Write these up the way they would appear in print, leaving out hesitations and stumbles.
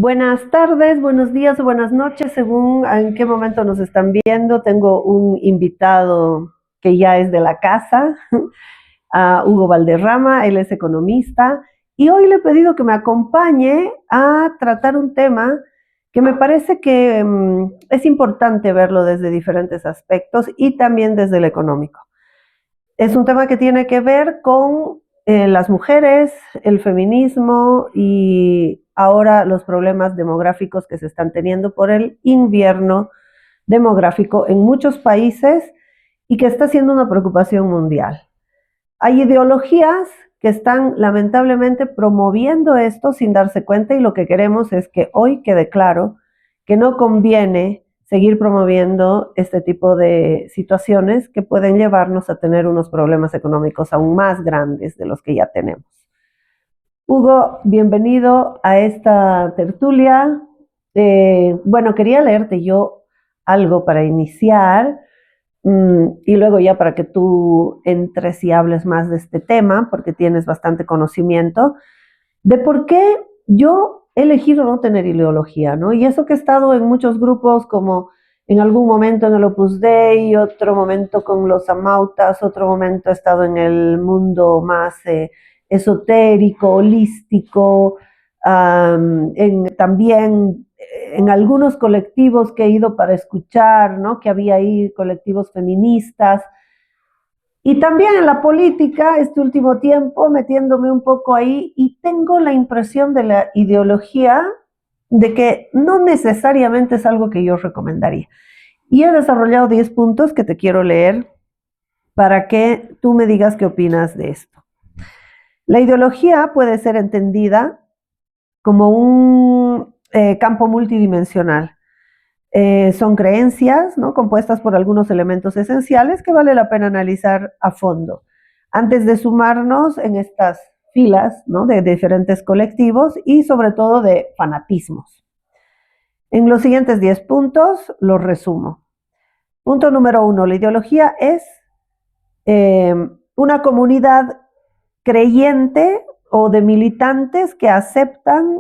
Buenas tardes, buenos días o buenas noches, según en qué momento nos están viendo. Tengo un invitado que ya es de la casa, a Hugo Valderrama. Él es economista y hoy le he pedido que me acompañe a tratar un tema que me parece que es importante verlo desde diferentes aspectos y también desde el económico. Es un tema que tiene que ver con las mujeres, el feminismo y ahora los problemas demográficos que se están teniendo por el invierno demográfico en muchos países y que está siendo una preocupación mundial. Hay ideologías que están lamentablemente promoviendo esto sin darse cuenta, y lo que queremos es que hoy quede claro que no conviene seguir promoviendo este tipo de situaciones que pueden llevarnos a tener unos problemas económicos aún más grandes de los que ya tenemos. Hugo, bienvenido a esta tertulia. Bueno, quería leerte yo algo para iniciar y luego ya para que tú entres y hables más de este tema, porque tienes bastante conocimiento, de por qué yo he elegido no tener ideología, ¿no? Y eso que he estado en muchos grupos, como en algún momento en el Opus Dei, otro momento con los amautas, otro momento he estado en el mundo más esotérico, holístico, también en algunos colectivos que he ido para escuchar, ¿no? Que había ahí colectivos feministas, y también en la política, este último tiempo, metiéndome un poco ahí, y tengo la impresión de la ideología de que no necesariamente es algo que yo recomendaría. Y he desarrollado 10 puntos que te quiero leer para que tú me digas qué opinas de esto. La ideología puede ser entendida como un campo multidimensional. Son creencias, ¿no?, compuestas por algunos elementos esenciales que vale la pena analizar a fondo antes de sumarnos en estas filas, ¿no?, de diferentes colectivos y sobre todo de fanatismos. En los siguientes 10 puntos los resumo. Punto número 1, la ideología es una comunidad creyente o de militantes que aceptan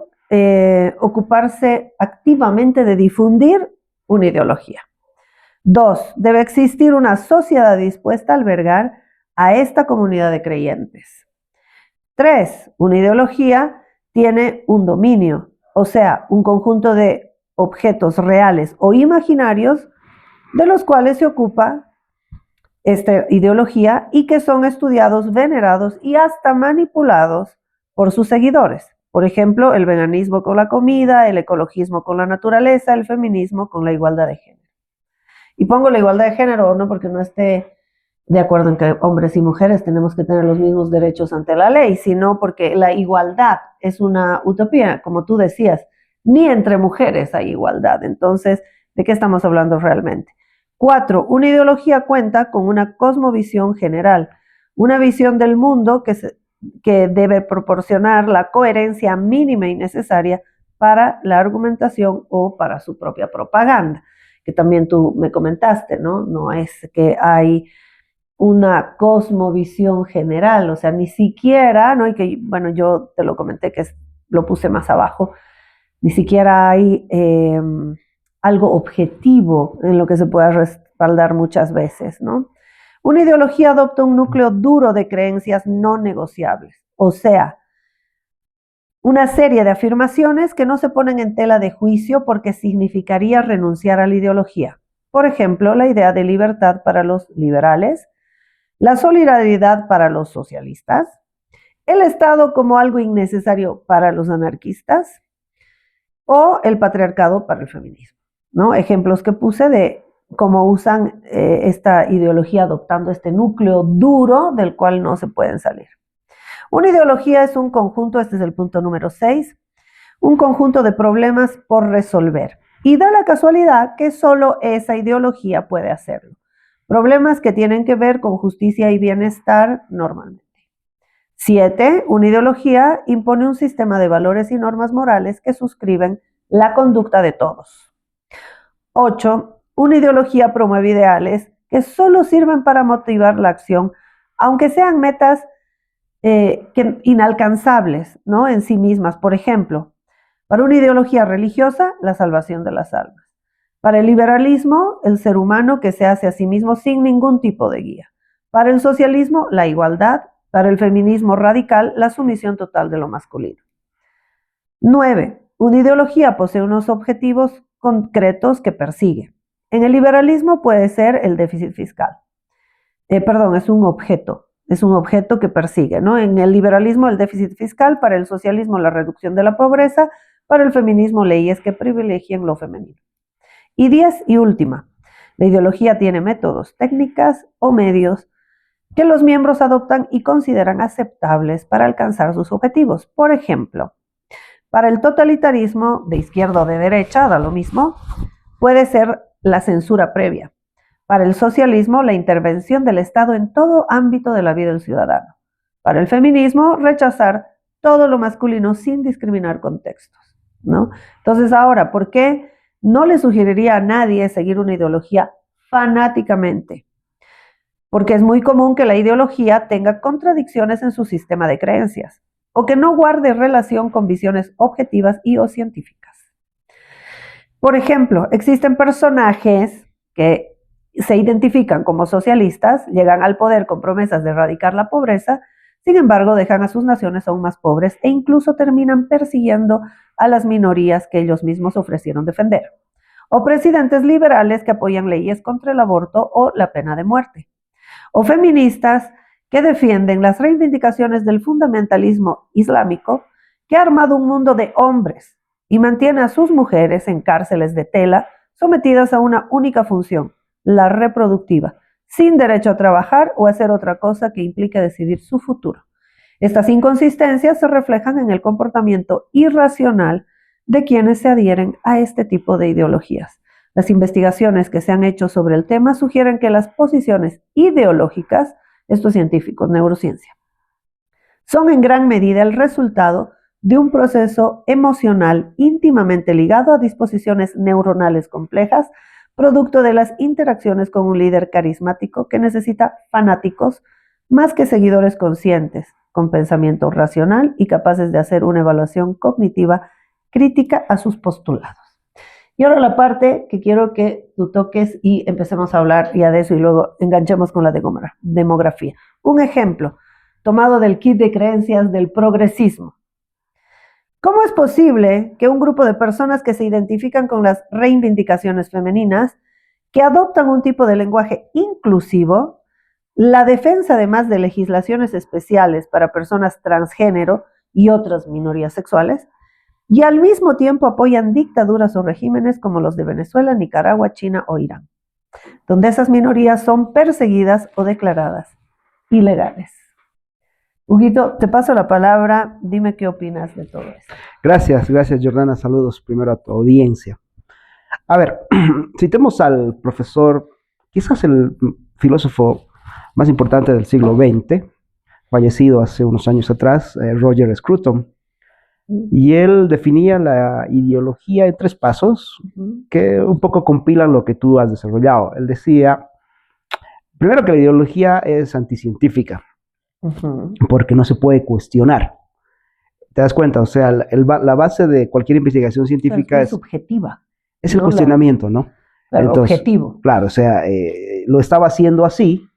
ocuparse activamente de difundir una ideología. 2, debe existir una sociedad dispuesta a albergar a esta comunidad de creyentes. 3, una ideología tiene un dominio, o sea, un conjunto de objetos reales o imaginarios de los cuales se ocupa esta ideología y que son estudiados, venerados y hasta manipulados por sus seguidores. Por ejemplo, el veganismo con la comida, el ecologismo con la naturaleza, el feminismo con la igualdad de género. Y pongo la igualdad de género no porque no esté de acuerdo en que hombres y mujeres tenemos que tener los mismos derechos ante la ley, sino porque la igualdad es una utopía, como tú decías, ni entre mujeres hay igualdad. Entonces, ¿de qué estamos hablando realmente? 4, una ideología cuenta con una cosmovisión general, una visión del mundo que debe proporcionar la coherencia mínima y necesaria para la argumentación o para su propia propaganda, que también tú me comentaste, ¿no? No es que hay una cosmovisión general, o sea, ni siquiera, ¿no? Y que, bueno, yo te lo comenté que lo puse más abajo, ni siquiera hay algo objetivo en lo que se pueda respaldar muchas veces, ¿no? Una ideología adopta un núcleo duro de creencias no negociables, o sea, una serie de afirmaciones que no se ponen en tela de juicio porque significaría renunciar a la ideología. Por ejemplo, la idea de libertad para los liberales, la solidaridad para los socialistas, el Estado como algo innecesario para los anarquistas o el patriarcado para el feminismo, ¿no? Ejemplos que puse de cómo usan esta ideología adoptando este núcleo duro del cual no se pueden salir. Una ideología es un conjunto, este es el punto número 6, un conjunto de problemas por resolver. Y da la casualidad que solo esa ideología puede hacerlo. Problemas que tienen que ver con justicia y bienestar normalmente. 7, una ideología impone un sistema de valores y normas morales que suscriben la conducta de todos. 8, una ideología promueve ideales que solo sirven para motivar la acción, aunque sean metas inalcanzables, ¿no?, en sí mismas. Por ejemplo, Para una ideología religiosa, la salvación de las almas. Para el liberalismo, el ser humano que se hace a sí mismo sin ningún tipo de guía. Para el socialismo, la igualdad. Para el feminismo radical, la sumisión total de lo masculino. 9. Una ideología posee unos objetivos concretos que persigue. En el liberalismo puede ser el déficit fiscal. Es un objeto que persigue, ¿no? En el liberalismo el déficit fiscal, para el socialismo la reducción de la pobreza, para el feminismo leyes que privilegien lo femenino. Y 10 y última, la ideología tiene métodos, técnicas o medios que los miembros adoptan y consideran aceptables para alcanzar sus objetivos. Por ejemplo, para el totalitarismo, de izquierda o de derecha, da lo mismo, puede ser la censura previa. Para el socialismo, la intervención del Estado en todo ámbito de la vida del ciudadano. Para el feminismo, rechazar todo lo masculino sin discriminar contextos, ¿no? Entonces ahora, ¿por qué no le sugeriría a nadie seguir una ideología fanáticamente? Porque es muy común que la ideología tenga contradicciones en su sistema de creencias o que no guarde relación con visiones objetivas y o científicas. Por ejemplo, existen personajes que se identifican como socialistas, llegan al poder con promesas de erradicar la pobreza, sin embargo dejan a sus naciones aún más pobres e incluso terminan persiguiendo a las minorías que ellos mismos ofrecieron defender. O presidentes liberales que apoyan leyes contra el aborto o la pena de muerte. O feministas que defienden las reivindicaciones del fundamentalismo islámico que ha armado un mundo de hombres y mantiene a sus mujeres en cárceles de tela sometidas a una única función, la reproductiva, sin derecho a trabajar o hacer otra cosa que implique decidir su futuro. Estas inconsistencias se reflejan en el comportamiento irracional de quienes se adhieren a este tipo de ideologías. Las investigaciones que se han hecho sobre el tema sugieren que las posiciones ideológicas, esto es científico, neurociencia, son en gran medida el resultado de un proceso emocional íntimamente ligado a disposiciones neuronales complejas, producto de las interacciones con un líder carismático que necesita fanáticos más que seguidores conscientes, con pensamiento racional y capaces de hacer una evaluación cognitiva crítica a sus postulados. Y ahora la parte que quiero que tú toques y empecemos a hablar ya de eso y luego enganchemos con la demografía. Un ejemplo tomado del kit de creencias del progresismo. ¿Cómo es posible que un grupo de personas que se identifican con las reivindicaciones femeninas, que adoptan un tipo de lenguaje inclusivo, la defensa además de legislaciones especiales para personas transgénero y otras minorías sexuales, y al mismo tiempo apoyan dictaduras o regímenes como los de Venezuela, Nicaragua, China o Irán, donde esas minorías son perseguidas o declaradas ilegales? Huguito, te paso la palabra, dime qué opinas de todo esto. Gracias, Jordana, saludos primero a tu audiencia. A ver, citemos al profesor, quizás el filósofo más importante del siglo XX, fallecido hace unos años atrás, Roger Scruton, y él definía la ideología en 3 pasos que un poco compilan lo que tú has desarrollado. Él decía, primero, que la ideología es anticientífica, porque no se puede cuestionar. ¿Te das cuenta? O sea, la base de cualquier investigación científica es subjetiva. Es el cuestionamiento, ¿no? Claro, entonces, objetivo. Claro, o sea, lo estaba haciendo así,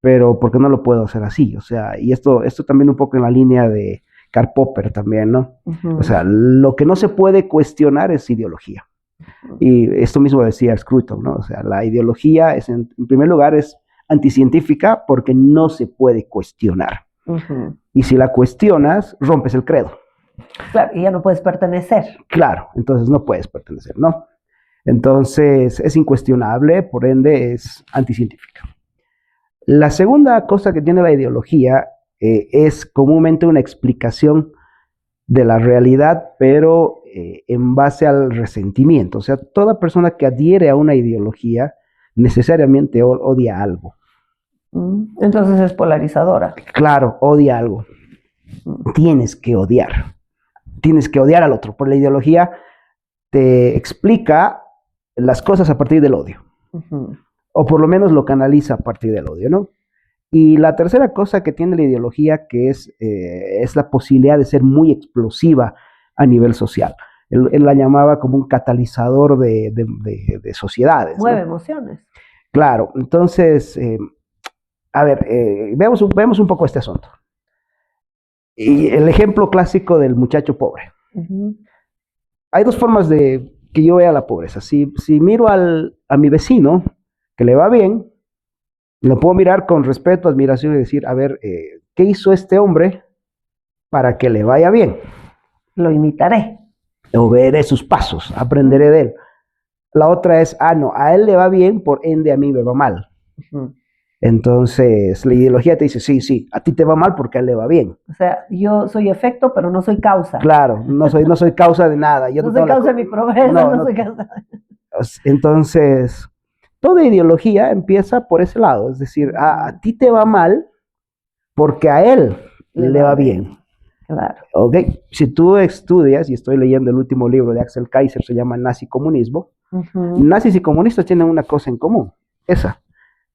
pero ¿por qué no lo puedo hacer así? O sea, y esto también un poco en la línea de Karl Popper también, ¿no? O sea, lo que no se puede cuestionar es ideología. Y esto mismo decía Scruton, ¿no? O sea, la ideología es, en primer lugar, es anticientífica porque no se puede cuestionar. Y si la cuestionas, rompes el credo. Claro, y ya no puedes pertenecer. Claro, entonces no puedes pertenecer, ¿no? Entonces es incuestionable, por ende es anticientífica. La segunda cosa que tiene la ideología es comúnmente una explicación de la realidad, pero en base al resentimiento. O sea, toda persona que adhiere a una ideología necesariamente odia algo. Entonces es polarizadora. Claro, odia algo. Tienes que odiar. Tienes que odiar al otro. Por la ideología te explica las cosas a partir del odio. O por lo menos lo canaliza a partir del odio, ¿no? Y la tercera cosa que tiene la ideología, que es la posibilidad de ser muy explosiva a nivel social. Él la llamaba como un catalizador de sociedades, Mueve ¿no? emociones. Claro, entonces, a ver, veamos un poco este asunto. Y el ejemplo clásico del muchacho pobre. Hay dos formas de que yo vea la pobreza. Si miro a mi vecino, que le va bien, lo puedo mirar con respeto, admiración y decir, a ver, ¿qué hizo este hombre para que le vaya bien? Lo imitaré. O veré sus pasos, aprenderé de él. La otra es, no, a él le va bien, por ende a mí me va mal. Entonces, la ideología te dice, sí, a ti te va mal porque a él le va bien. O sea, yo soy efecto, pero no soy causa. Claro, no soy causa de nada. Yo no soy causa de mi pobreza, no soy causa. Entonces, toda ideología empieza por ese lado, es decir, a ti te va mal porque a él le va bien. Claro. Ok, si tú estudias, y estoy leyendo el último libro de Axel Kaiser, se llama Nazi-Comunismo, nazis y comunistas tienen una cosa en común, esa,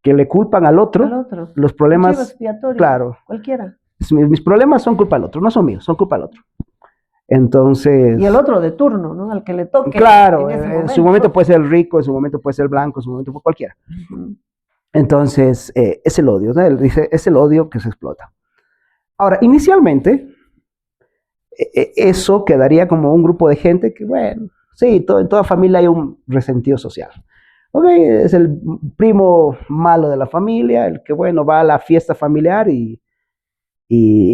que le culpan al otro. Los problemas, claro, cualquiera. Mis problemas son culpa del otro, no son míos, son culpa del otro. Entonces... Y el otro de turno, ¿no? Al que le toque. Claro, en su momento puede ser el rico, en su momento puede ser el blanco, en su momento puede cualquiera. Entonces, es el odio, ¿no? Él dice, es el odio que se explota. Ahora, inicialmente, eso quedaría como un grupo de gente que, bueno, sí, en toda familia hay un resentido social. Ok, es el primo malo de la familia, el que, bueno, va a la fiesta familiar y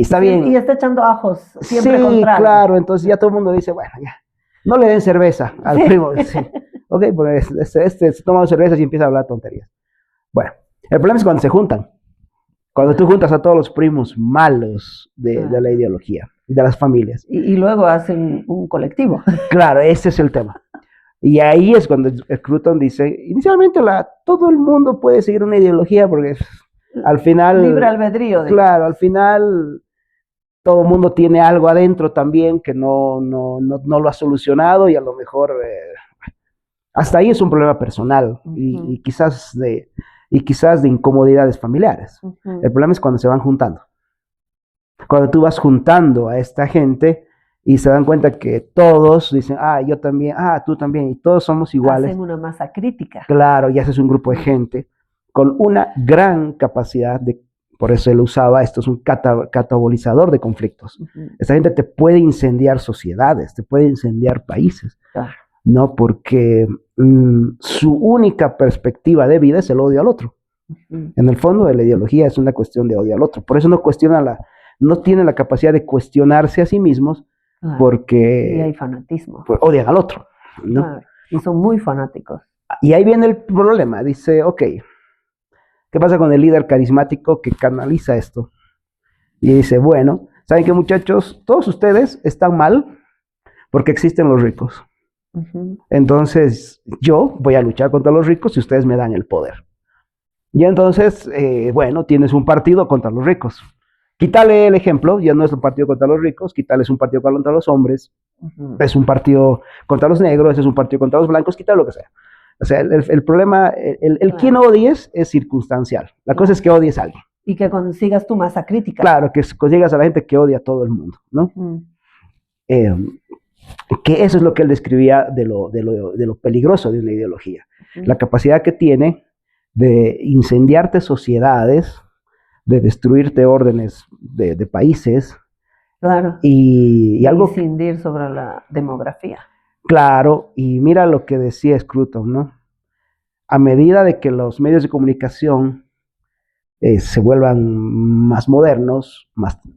está bien. Y está echando ajos siempre sí, contra algo. Claro, entonces ya todo el mundo dice, bueno, ya, no le den cerveza al primo. Sí. Ok, pues se toma cervezas y empieza a hablar tonterías. Bueno, el problema es cuando se juntan. Cuando tú juntas a todos los primos malos de la ideología, de las familias. Y luego hacen un colectivo. Claro, ese es el tema. Y ahí es cuando Scruton dice, inicialmente todo el mundo puede seguir una ideología porque al final... Libre albedrío. Claro, al final todo el mundo tiene algo adentro también que no lo ha solucionado y a lo mejor hasta ahí es un problema personal y quizás de incomodidades familiares. El problema es cuando se van juntando. Cuando tú vas juntando a esta gente y se dan cuenta que todos dicen, yo también, tú también, y todos somos iguales. Hacen una masa crítica. Claro, y haces un grupo de gente con una gran capacidad por eso él usaba, esto es un catabolizador de conflictos. Esta gente te puede incendiar sociedades, te puede incendiar países, ¿no? Porque su única perspectiva de vida es el odio al otro. En el fondo de la ideología es una cuestión de odio al otro. Por eso no tienen la capacidad de cuestionarse a sí mismos, porque y hay fanatismo. Pues, odian al otro, ¿no? Y son muy fanáticos. Y ahí viene el problema. Dice, ok, ¿qué pasa con el líder carismático que canaliza esto? Y dice, bueno, ¿saben qué, muchachos? Todos ustedes están mal porque existen los ricos. Entonces, yo voy a luchar contra los ricos si ustedes me dan el poder. Y entonces, bueno, tienes un partido contra los ricos. Quítale el ejemplo, ya no es un partido contra los ricos, quítale es un partido contra los hombres, es un partido contra los negros, es un partido contra los blancos, quítale lo que sea. O sea, el problema, quien odies es circunstancial. La cosa es que odies a alguien. Y que consigas tu masa crítica. Claro, que consigas a la gente que odia a todo el mundo, ¿no? Que eso es lo que él describía de lo peligroso de una ideología. La capacidad que tiene de incendiarte sociedades, de destruirte órdenes de países. Claro. Y algo... Incidir sobre la demografía. Claro, y mira lo que decía Scruton, ¿no? A medida de que los medios de comunicación se vuelvan más modernos,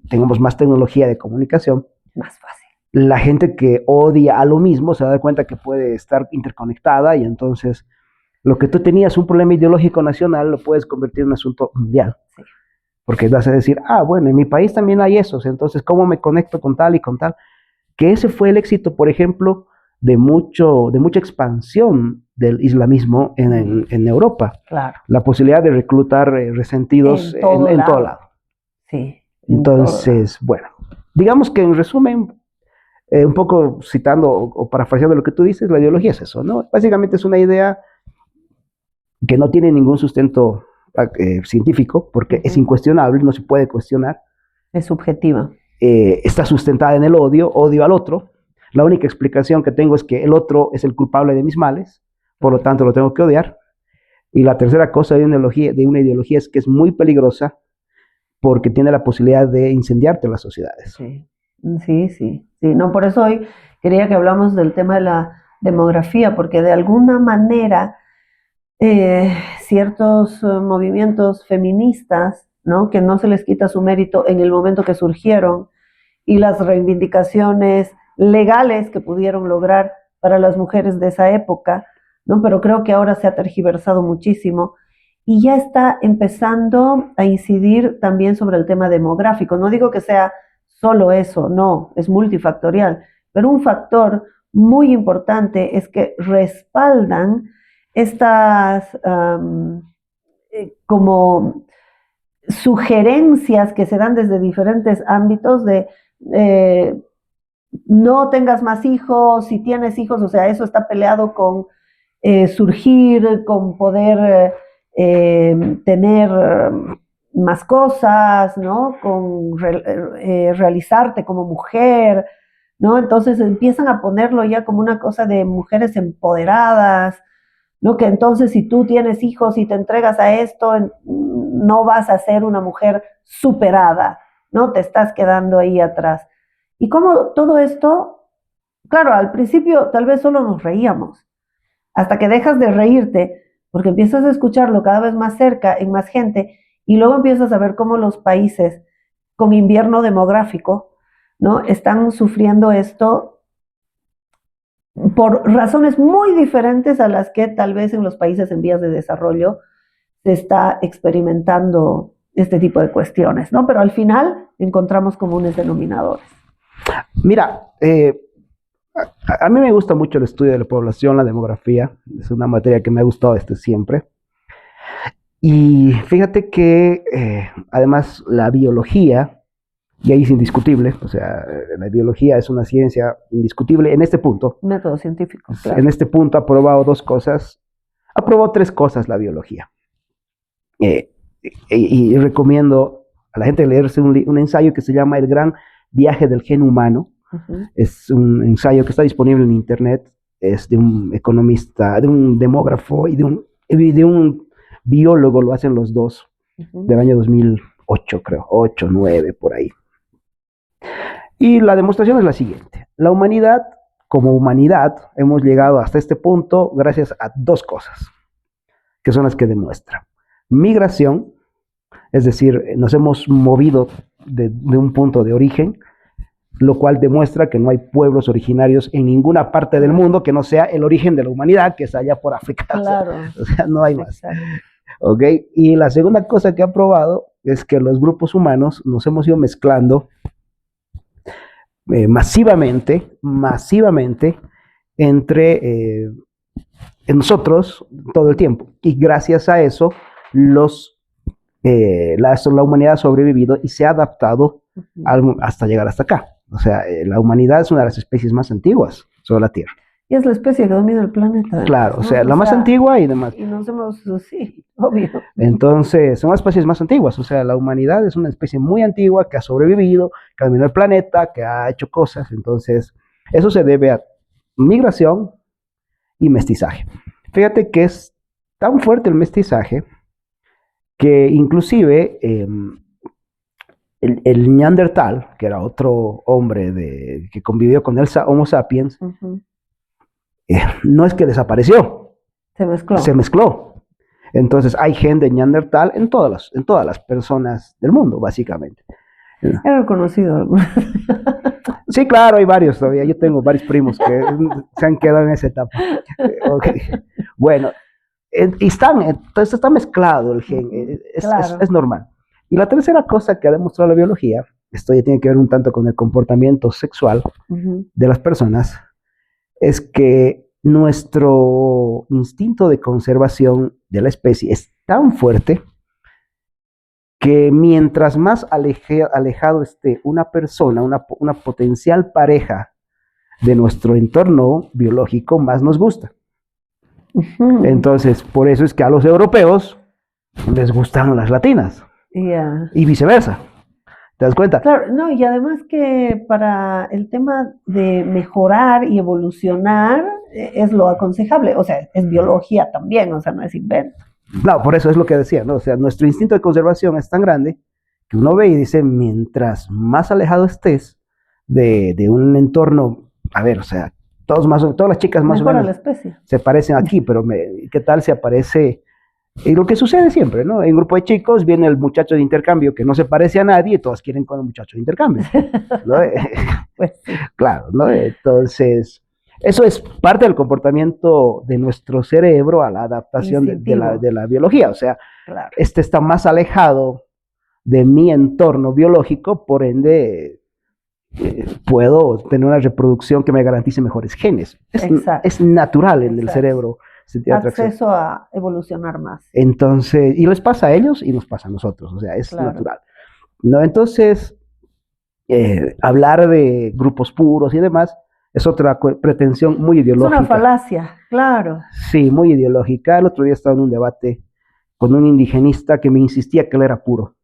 tengamos más tecnología de comunicación, más fácil. La gente que odia a lo mismo se da cuenta que puede estar interconectada y entonces lo que tú tenías un problema ideológico nacional lo puedes convertir en un asunto mundial. Sí. Porque vas a decir, bueno, en mi país también hay esos, entonces ¿cómo me conecto con tal y con tal? Que ese fue el éxito, por ejemplo, de mucha expansión del islamismo en Europa. Claro. La posibilidad de reclutar resentidos en todo lado. Sí. Entonces, bueno, digamos que en resumen, un poco citando o parafraseando lo que tú dices, la ideología es eso, ¿no? Básicamente es una idea que no tiene ningún sustento científico, porque es incuestionable, no se puede cuestionar. Es subjetiva. Está sustentada en el odio al otro, La única explicación que tengo es que el otro es el culpable de mis males, por lo tanto lo tengo que odiar. Y la tercera cosa de una ideología es que es muy peligrosa porque tiene la posibilidad de incendiarte las sociedades. Sí, sí, sí, sí. No, por eso hoy quería que hablamos del tema de la demografía, porque de alguna manera ciertos movimientos feministas, ¿no? Que no se les quita su mérito en el momento que surgieron y las reivindicaciones legales que pudieron lograr para las mujeres de esa época, ¿no? Pero creo que ahora se ha tergiversado muchísimo y ya está empezando a incidir también sobre el tema demográfico. No digo que sea solo eso, no, es multifactorial, pero un factor muy importante es que respaldan estas como sugerencias que se dan desde diferentes ámbitos de no tengas más hijos, si tienes hijos, o sea, eso está peleado con surgir, con poder tener más cosas, ¿no? Con realizarte como mujer, ¿no? Entonces empiezan a ponerlo ya como una cosa de mujeres empoderadas, ¿no? Que entonces si tú tienes hijos y te entregas a esto, no vas a ser una mujer superada, ¿no? Te estás quedando ahí atrás. Y como todo esto, claro, al principio tal vez solo nos reíamos, hasta que dejas de reírte, porque empiezas a escucharlo cada vez más cerca, en más gente, y luego empiezas a ver cómo los países con invierno demográfico, ¿no? Están sufriendo esto por razones muy diferentes a las que tal vez en los países en vías de desarrollo se está experimentando este tipo de cuestiones, ¿no? Pero al final encontramos comunes denominadores. Mira, a mí me gusta mucho el estudio de la población, la demografía, es una materia que me ha gustado desde siempre. Y fíjate que además la biología, y ahí es indiscutible, o sea, la biología es una ciencia indiscutible en este punto. Método científico, claro. En este punto ha probado ha probado tres cosas la biología. Y recomiendo a la gente leerse un ensayo que se llama El Gran Viaje del Gen Humano. Es un ensayo que está disponible en internet, es de un economista, de un demógrafo y de un biólogo, lo hacen los dos, del año 2008, creo, 8, 9, por ahí. Y la demostración es la siguiente: la humanidad, como humanidad, hemos llegado hasta este punto gracias a dos cosas, que son las que demuestra. Migración, es decir, nos hemos movido de un punto de origen, lo cual demuestra que no hay pueblos originarios en ninguna parte del mundo que no sea el origen de la humanidad, que es allá por África. Claro. O sea, no hay más. ¿Ok? Y la segunda cosa que ha probado es que los grupos humanos nos hemos ido mezclando masivamente entre nosotros todo el tiempo. Y gracias a eso, la humanidad ha sobrevivido y se ha adaptado hasta llegar hasta acá. O sea, la humanidad es una de las especies más antiguas sobre la Tierra. Y es la especie que domina el planeta. Claro, o sea, la más antigua y demás. Y nos hemos, sí, obvio. Entonces, son las especies más antiguas. O sea, la humanidad es una especie muy antigua que ha sobrevivido, que ha dominado el planeta, que ha hecho cosas. Entonces, eso se debe a migración y mestizaje. Fíjate que es tan fuerte el mestizaje que inclusive el Neandertal, que era otro hombre que convivió con el Homo sapiens, no es que desapareció, se mezcló. Entonces hay gen de Neandertal en todas las personas del mundo, básicamente. He reconocido algunos. Sí, claro, hay varios todavía. Yo tengo varios primos que se han quedado en esa etapa. Okay. Bueno, entonces está mezclado el gen, es normal. Y la tercera cosa que ha demostrado la biología, esto ya tiene que ver un tanto con el comportamiento sexual de las personas, es que nuestro instinto de conservación de la especie es tan fuerte que mientras más alejado esté una persona, una potencial pareja de nuestro entorno biológico, más nos gusta. Entonces, por eso es que a los europeos les gustan las latinas. Y viceversa. ¿Te das cuenta? Claro, no, y además que para el tema de mejorar y evolucionar es lo aconsejable, o sea, es biología también, o sea, no es invento. No, por eso es lo que decía, ¿no? O sea, nuestro instinto de conservación es tan grande que uno ve y dice, mientras más alejado estés de un entorno, a ver, o sea, todas las chicas más Mejora o la menos especie. se parecen aquí, pero ¿qué tal si aparece? Y lo que sucede siempre, ¿no? En un grupo de chicos viene el muchacho de intercambio que no se parece a nadie y todos quieren con el muchacho de intercambio, ¿no? Pues sí, Claro, ¿no? Entonces, eso es parte del comportamiento de nuestro cerebro a la adaptación instintivo, de la biología. O sea, claro. este está más alejado de mi entorno biológico, por ende, puedo tener una reproducción que me garantice mejores genes. Exacto, Es natural en el exacto. cerebro sentir atracción. Acceso a evolucionar más, Entonces, y les pasa a ellos y nos pasa a nosotros, o sea, es claro. natural. ¿No? Entonces, hablar de grupos puros y demás es otra pretensión muy Es ideológica. una falacia, claro. Sí, muy ideológica. El otro día estaba en un debate con un indigenista que me insistía que él era puro.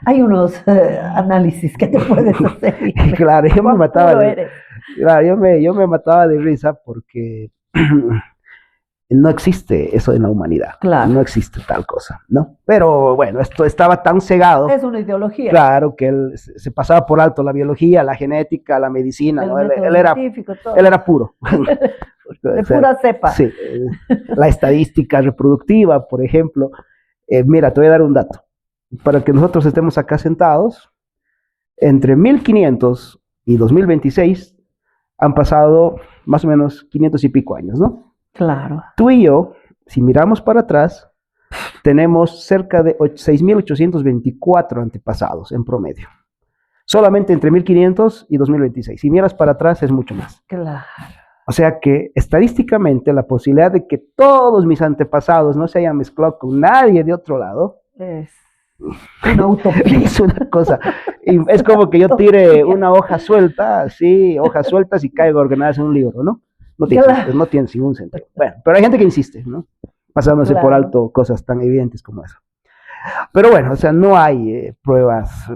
Hay unos análisis que te puedes hacer. Claro, yo me ¿Cuán mataba puro de, eres? claro, yo me mataba de risa porque no existe eso en la humanidad. Claro. No existe tal cosa, ¿no? Pero bueno, esto estaba tan cegado, Es una ideología. claro, que él se pasaba por alto la biología, la genética, la medicina, El ¿no? método Él científico, todo. era puro. De O sea, pura cepa. sí, la estadística reproductiva, por ejemplo. Mira, te voy a dar un dato. Para que nosotros estemos acá sentados, entre 1500 y 2026 han pasado más o menos 500 y pico años, ¿no? Claro. Tú y yo, si miramos para atrás, tenemos cerca de 6.824 antepasados en promedio. Solamente entre 1500 y 2026. Si miras para atrás es mucho más. Claro. O sea que estadísticamente la posibilidad de que todos mis antepasados no se hayan mezclado con nadie de otro lado Es una utopía. es una cosa. Y es como que yo tire una hoja suelta, así, hojas sueltas y caigo ordenadas en un libro, ¿no? No tiene, Claro. no tiene ningún sentido. Bueno, pero hay gente que insiste, ¿no? Pasándose por Claro. alto cosas tan evidentes como eso. Pero bueno, o sea, no hay pruebas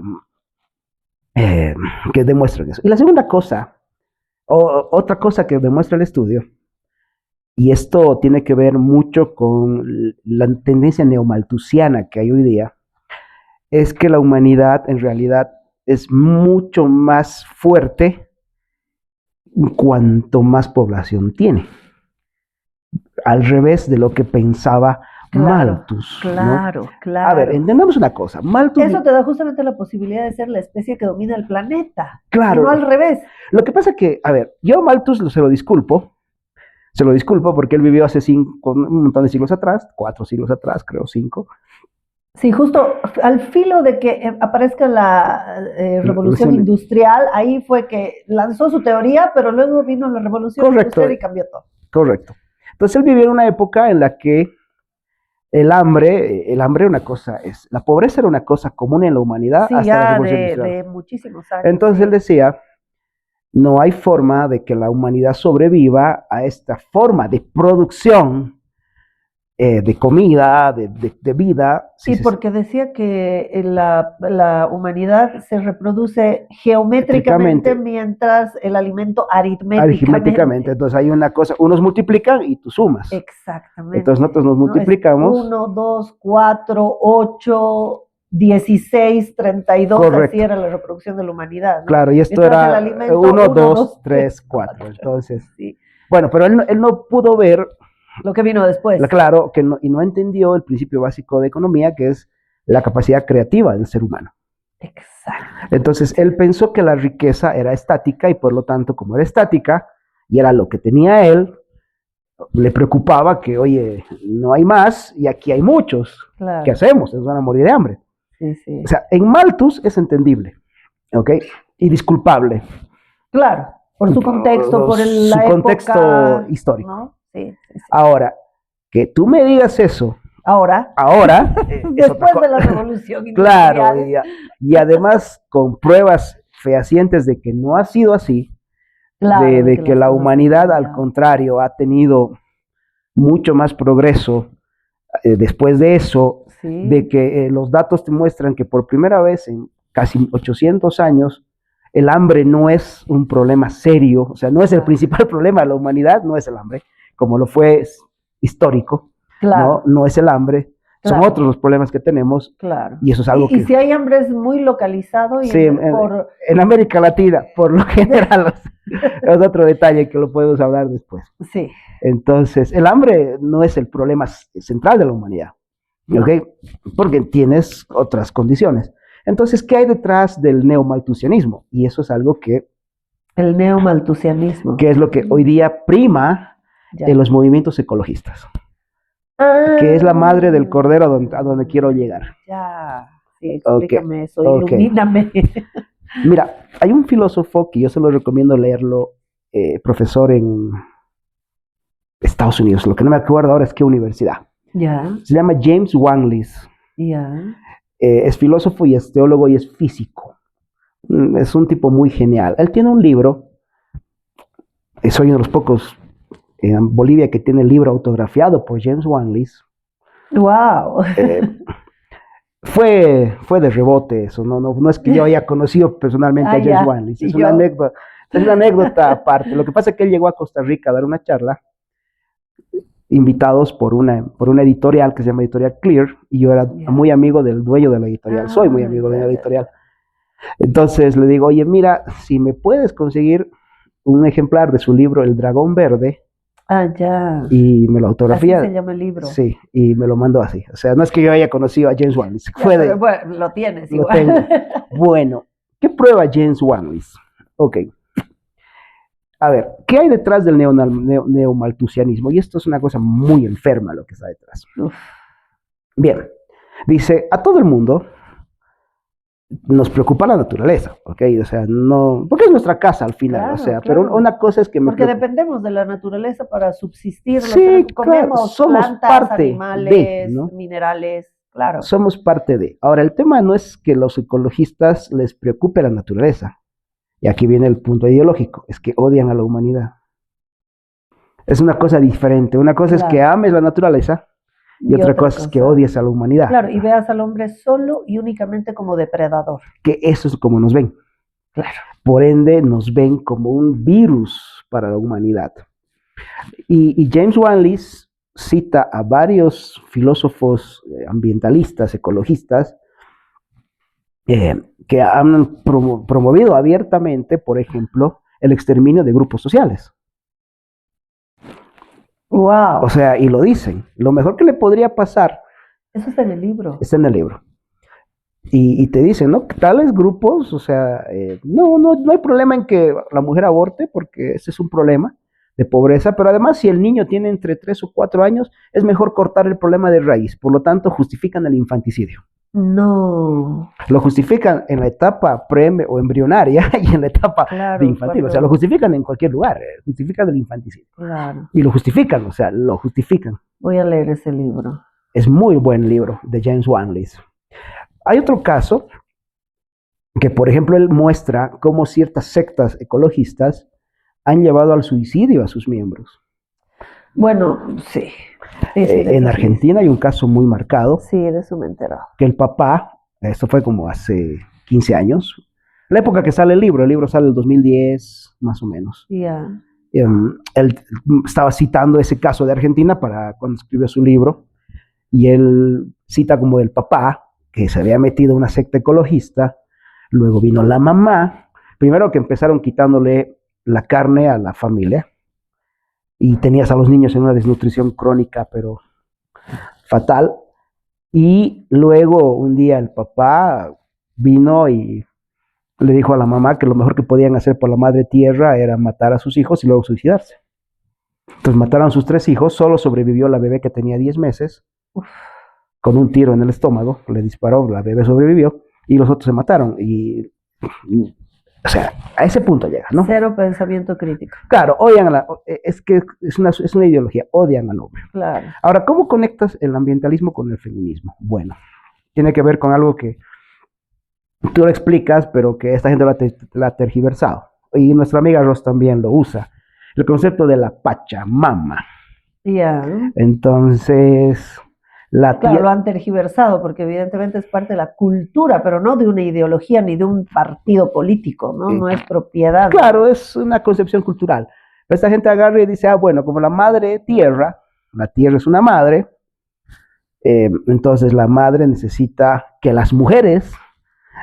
que demuestren eso. Y la segunda cosa, otra cosa que demuestra el estudio, y esto tiene que ver mucho con la tendencia neomalthusiana que hay hoy día, es que la humanidad en realidad es mucho más fuerte cuanto más población tiene. Al revés de lo que pensaba Malthus. Claro, ¿no? claro. A ver, entendamos una cosa. Malthus, eso te da justamente la posibilidad de ser la especie que domina el planeta. Claro. Y no al revés. Lo que pasa que, a ver, yo a Malthus se lo disculpo porque él vivió hace un montón de siglos atrás, 4 siglos atrás, creo, 5. Sí, justo al filo de que aparezca la revolución industrial, ahí fue que lanzó su teoría, pero luego vino la revolución industrial y cambió todo. Correcto. Entonces él vivió en una época en la que el hambre una cosa es, la pobreza era una cosa común en la humanidad sí, hasta ya la revolución industrial. De muchísimos años. Entonces él decía, no hay forma de que la humanidad sobreviva a esta forma de producción de comida, de vida. Sí, porque decía que la humanidad se reproduce geométricamente mientras el alimento aritméticamente. Entonces hay una cosa, unos multiplican y tú sumas. Exactamente. Entonces nosotros nos multiplicamos. 1, 2, 4, 8, 16, 32, correcto. Así era la reproducción de la humanidad, ¿no? Claro, y esto era 1, 2, 3, 4. Entonces, sí. Bueno, pero él no pudo ver lo que vino después. Claro, y no entendió el principio básico de economía, que es la capacidad creativa del ser humano. Exacto. Entonces, él pensó que la riqueza era estática y por lo tanto, como era estática y era lo que tenía él, le preocupaba que, oye, no hay más y aquí hay muchos. Claro. ¿Qué hacemos? Nos van a morir de hambre. Sí, sí. O sea, en Malthus es entendible, ¿ok? Y disculpable. Claro, por su contexto, por su contexto histórico. ¿No? Sí. Ahora, que tú me digas eso. Ahora. Después de la revolución industrial. Claro, y además con pruebas fehacientes de que no ha sido así, claro, de que la humanidad al contrario ha tenido mucho más progreso después de eso, Sí, de que los datos te muestran que por primera vez en casi 800 años el hambre no es un problema serio, o sea, no es el claro, principal problema de la humanidad, no es el hambre, como lo fue histórico, claro, no es el hambre, son claro, otros los problemas que tenemos claro. y eso es algo Y que si hay hambre es muy localizado y sí, en América Latina, por lo general, es otro detalle que lo podemos hablar después. sí, Entonces, el hambre no es el problema central de la humanidad, no, ¿ok? Porque tienes otras condiciones. Entonces, ¿qué hay detrás del neomalthusianismo? Y eso es algo el neomalthusianismo. que es lo que hoy día prima Ya. en los movimientos ecologistas, que es la madre del cordero a donde quiero llegar. Ya, sí, Ok, explícame eso, ok. ilumíname. Mira, hay un filósofo que yo se lo recomiendo leerlo, profesor en Estados Unidos, lo que no me acuerdo ahora es qué universidad. Ya, Se llama James Wanlis. ya, Es filósofo y es teólogo y es físico. Es un tipo muy genial. Él tiene un libro, soy uno de los pocos en Bolivia que tiene el libro autografiado por James Wanlis. wow. Fue de rebote eso, no es que yo haya conocido personalmente Ah, a James ya, Wanlis, y yo, es una anécdota aparte. Lo que pasa es que él llegó a Costa Rica a dar una charla, invitados por una editorial que se llama Editorial Clear, y yo era ya. muy amigo del dueño de la editorial, soy muy amigo de Ya, la ya, editorial. Entonces le digo, oye, mira, si me puedes conseguir un ejemplar de su libro El Dragón Verde, ah, ya. y me lo Así autografía, se llama el libro. sí, y me lo mandó así. O sea, no es que yo haya conocido a James Wanlis, Ya, fue pero de, bueno, lo tienes lo igual. tengo. Bueno, ¿qué prueba James Wanlis? Ok. A ver, ¿qué hay detrás del neomalthusianismo? Y esto es una cosa muy enferma lo que está detrás. Uf, Bien, dice, a todo el mundo nos preocupa la naturaleza, ¿ok? O sea, no, porque es nuestra casa al final, claro, o sea, claro. pero una cosa es que me porque preocupa. dependemos de la naturaleza para subsistir. Los Sí, seres, claro, comemos somos plantas, parte animales, ¿no? minerales, claro. Somos parte de. Ahora, el tema no es que los ecologistas les preocupe la naturaleza, y aquí viene el punto ideológico, es que odian a la humanidad. Es una cosa diferente, una cosa es que Claro. ames la naturaleza, y otra cosa es que odies a la humanidad. Claro, y veas al hombre solo y únicamente como depredador. Que eso es como nos ven. Claro. Por ende, nos ven como un virus para la humanidad. Y James Wanlis cita a varios filósofos ambientalistas, ecologistas, que han promovido abiertamente, por ejemplo, el exterminio de grupos sociales. Wow. O sea, y lo dicen. Lo mejor que le podría pasar Eso está en el libro. está en el libro. Y te dicen, ¿no? Tales grupos, o sea, no hay problema en que la mujer aborte, porque ese es un problema de pobreza, pero además si el niño tiene entre 3 o 4 años, es mejor cortar el problema de raíz. Por lo tanto, justifican el infanticidio. No. Lo justifican en la etapa pre o embrionaria y en la etapa Claro, de infantil. O sea, lo justifican en cualquier lugar, justifican el infanticidio. Claro. Y lo justifican, o sea, lo justifican. Voy a leer ese libro. Es muy buen libro de James Wanlis. Hay otro caso que, por ejemplo, él muestra cómo ciertas sectas ecologistas han llevado al suicidio a sus miembros. Bueno, sí. En Argentina hay un caso muy marcado. Sí, de eso me he enterado. Que el papá, esto fue como hace 15 años, la época que sale el libro sale en el 2010, más o menos. Yeah. Él estaba citando ese caso de Argentina para cuando escribió su libro, y él cita como el papá, que se había metido en una secta ecologista, luego vino la mamá, primero que empezaron quitándole la carne a la familia, y tenías a los niños en una desnutrición crónica, pero fatal, y luego un día el papá vino y le dijo a la mamá que lo mejor que podían hacer por la madre tierra era matar a sus hijos y luego suicidarse. Entonces mataron a sus 3 hijos, solo sobrevivió la bebé que tenía 10 meses, Uf. con un tiro en el estómago, le disparó, la bebé sobrevivió, y los otros se mataron. O sea, a ese punto llega, ¿no? Cero pensamiento crítico. Claro, odian a la, es que es una ideología, odian al hombre. Claro. Ahora, ¿cómo conectas el ambientalismo con el feminismo? Bueno, tiene que ver con algo que tú lo explicas, pero que esta gente la ha tergiversado. Y nuestra amiga Ross también lo usa. El concepto de la Pachamama. Yeah. Entonces, La Claro, lo tierra, han tergiversado porque evidentemente es parte de la cultura, pero no de una ideología ni de un partido político, ¿no? No es propiedad. claro, es una concepción cultural. Esta gente agarra y dice, ah, bueno, como la madre tierra, la tierra es una madre, entonces la madre necesita que las mujeres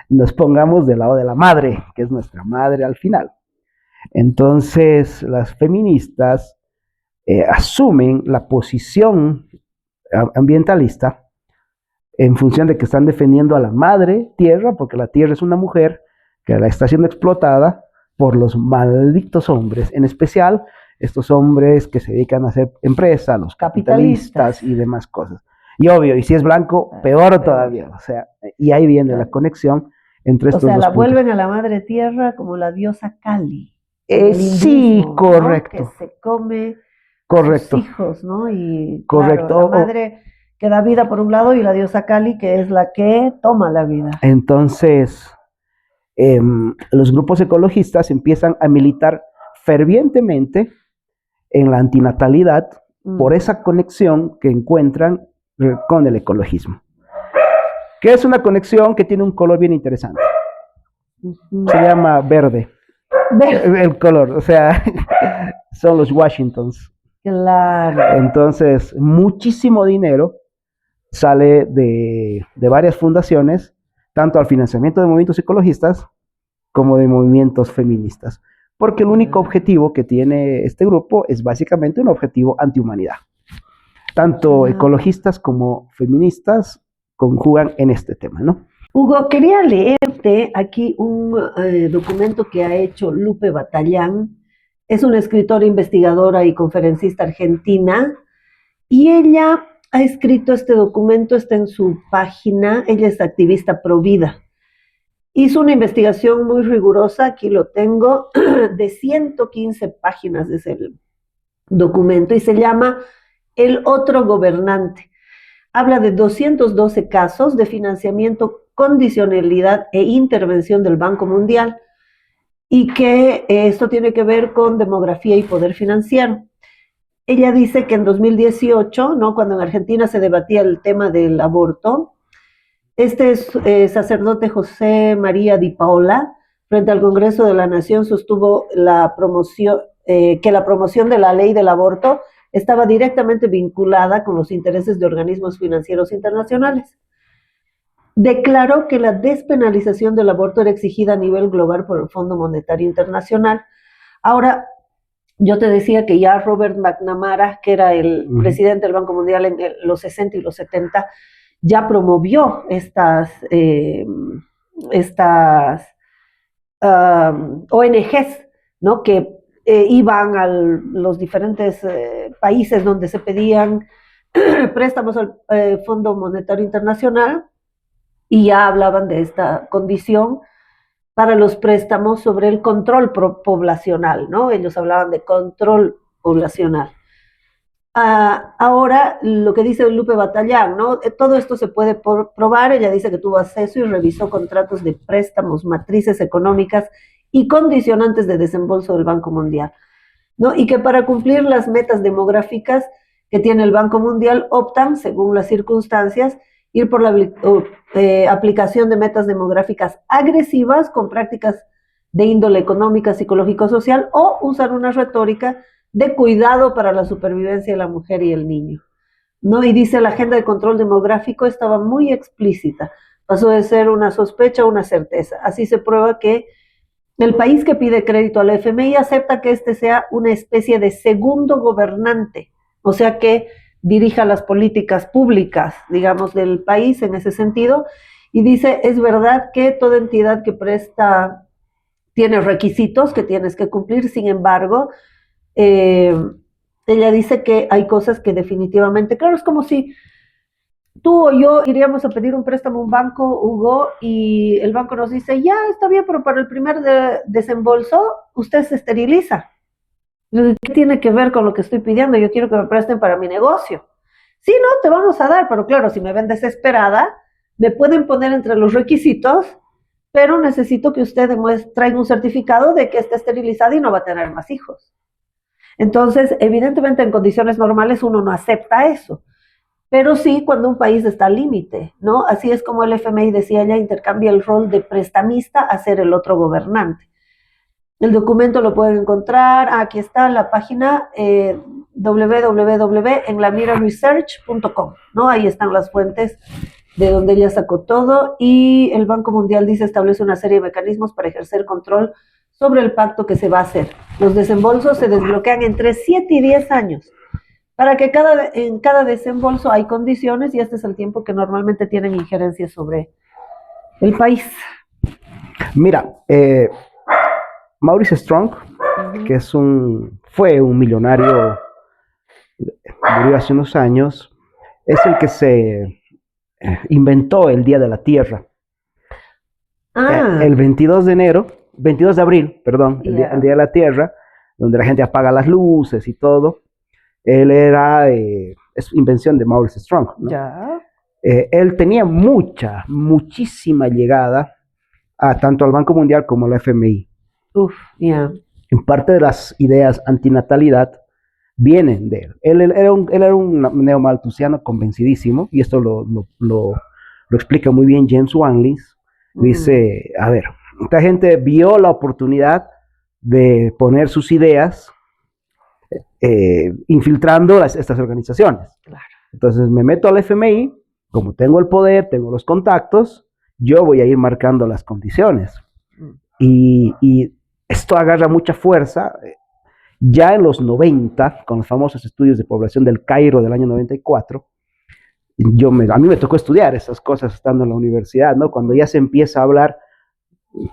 nos pongamos del lado de la madre, que es nuestra madre al final. Entonces las feministas asumen la posición ambientalista en función de que están defendiendo a la madre tierra, porque la tierra es una mujer que la está siendo explotada por los malditos hombres, en especial estos hombres que se dedican a hacer empresa, los capitalistas y demás cosas. Y obvio, y si es blanco, peor todavía. O sea, y ahí viene la conexión entre estos dos la puntos. vuelven a la madre tierra como la diosa Kali. Sí, hindusmo, correcto. ¿no? Que se come correcto. a sus hijos, ¿no? Y correcto. Claro, la madre que da vida por un lado y la diosa Kali que es la que toma la vida. Entonces, los grupos ecologistas empiezan a militar fervientemente en la antinatalidad por esa conexión que encuentran con el ecologismo. Que es una conexión que tiene un color bien interesante. Se llama verde. El color, o sea, son los Washingtons. Claro. Entonces, muchísimo dinero sale de varias fundaciones, tanto al financiamiento de movimientos ecologistas como de movimientos feministas. Porque el único objetivo que tiene este grupo es básicamente un objetivo antihumanidad. Tanto ecologistas como feministas conjugan en este tema, ¿no? Hugo, quería leerte aquí un documento que ha hecho Lupe Batallán. Es una escritora, investigadora y conferencista argentina. Y ella ha escrito este documento, está en su página. Ella es activista pro vida. Hizo una investigación muy rigurosa, aquí lo tengo, de 115 páginas es el documento y se llama El otro gobernante. Habla de 212 casos de financiamiento, condicionalidad e intervención del Banco Mundial y que esto tiene que ver con demografía y poder financiero. Ella dice que en 2018, ¿no? Cuando en Argentina se debatía el tema del aborto, este sacerdote José María Di Paola, frente al Congreso de la Nación, sostuvo que la promoción de la ley del aborto estaba directamente vinculada con los intereses de organismos financieros internacionales. Declaró que la despenalización del aborto era exigida a nivel global por el Fondo Monetario Internacional. Ahora, yo te decía que ya Robert McNamara, que era el presidente del Banco Mundial en los 60 y los 70, ya promovió estas ONGs, ¿no? Que iban a los diferentes países donde se pedían préstamos al Fondo Monetario Internacional y ya hablaban de esta condición para los préstamos sobre el control poblacional, ¿no? Ellos hablaban de control poblacional. Ahora, lo que dice Lupe Batallán, ¿no? Todo esto se puede probar. Ella dice que tuvo acceso y revisó contratos de préstamos, matrices económicas y condicionantes de desembolso del Banco Mundial, ¿no? Y que para cumplir las metas demográficas que tiene el Banco Mundial optan, según las circunstancias, ir por la aplicación de metas demográficas agresivas con prácticas de índole económica, psicológico-social o usar una retórica de cuidado para la supervivencia de la mujer y el niño, ¿no? Y dice, la agenda de control demográfico estaba muy explícita, pasó de ser una sospecha a una certeza. Así se prueba que el país que pide crédito al FMI acepta que este sea una especie de segundo gobernante, o sea que dirija las políticas públicas, digamos, del país en ese sentido, y dice, es verdad que toda entidad que presta tiene requisitos que tienes que cumplir, sin embargo, ella dice que hay cosas que definitivamente, claro, es como si tú o yo iríamos a pedir un préstamo a un banco, Hugo, y el banco nos dice, ya, está bien, pero para el primer desembolso usted se esteriliza. ¿Qué tiene que ver con lo que estoy pidiendo? Yo quiero que me presten para mi negocio. Sí, no, te vamos a dar, pero claro, si me ven desesperada, me pueden poner entre los requisitos, pero necesito que usted traiga un certificado de que está esterilizada y no va a tener más hijos. Entonces, evidentemente, en condiciones normales uno no acepta eso. pero sí cuando un país está al límite, ¿no? Así es como el FMI decía ya, intercambia el rol de prestamista a ser el otro gobernante. El documento lo pueden encontrar, aquí está la página www.enlamiraresearch.com, ¿no? Ahí están las fuentes de donde ella sacó todo, y el Banco Mundial dice establece una serie de mecanismos para ejercer control sobre el pacto que se va a hacer. Los desembolsos se desbloquean entre 7 y 10 años, para que en cada desembolso hay condiciones, y este es el tiempo que normalmente tienen injerencia sobre el país. Mira, Maurice Strong, que fue un millonario, murió hace unos años, es el que se inventó el Día de la Tierra. El 22 de abril, perdón, el Día de la Tierra, donde la gente apaga las luces y todo. Es invención de Maurice Strong, ¿no? Él tenía muchísima llegada tanto al Banco Mundial como a la FMI. En parte de las ideas antinatalidad vienen de él. Él era un neomalthusiano convencidísimo, y esto lo explica muy bien James Wanlis. Dice, a ver, esta gente vio la oportunidad de poner sus ideas infiltrando estas organizaciones. Claro. Entonces me meto al FMI, como tengo el poder, tengo los contactos, yo voy a ir marcando las condiciones. Y esto agarra mucha fuerza. Ya en los 90, con los famosos estudios de población del Cairo del año 94, a mí me tocó estudiar esas cosas estando en la universidad, ¿no? Cuando ya se empieza a hablar,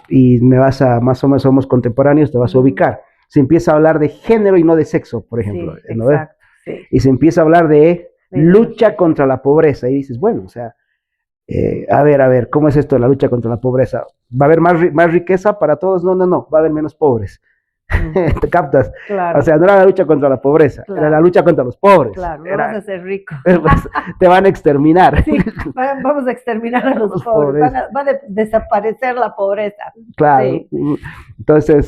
y más o menos somos contemporáneos, te vas a ubicar. Se empieza a hablar de género y no de sexo, por ejemplo. Sí, ¿no? Exacto, sí. Y se empieza a hablar de lucha contra la pobreza. Y dices, bueno, o sea, a ver, ¿cómo es esto de la lucha contra la pobreza? ¿Va a haber más riqueza para todos? No, va a haber menos pobres. ¿Te captas? Claro. O sea, no era la lucha contra la pobreza, era la lucha contra los pobres. Claro, no vas a ser rico. Te van a exterminar. Sí, vamos a exterminar a los pobres. Va a desaparecer la pobreza. Claro. Sí. Entonces...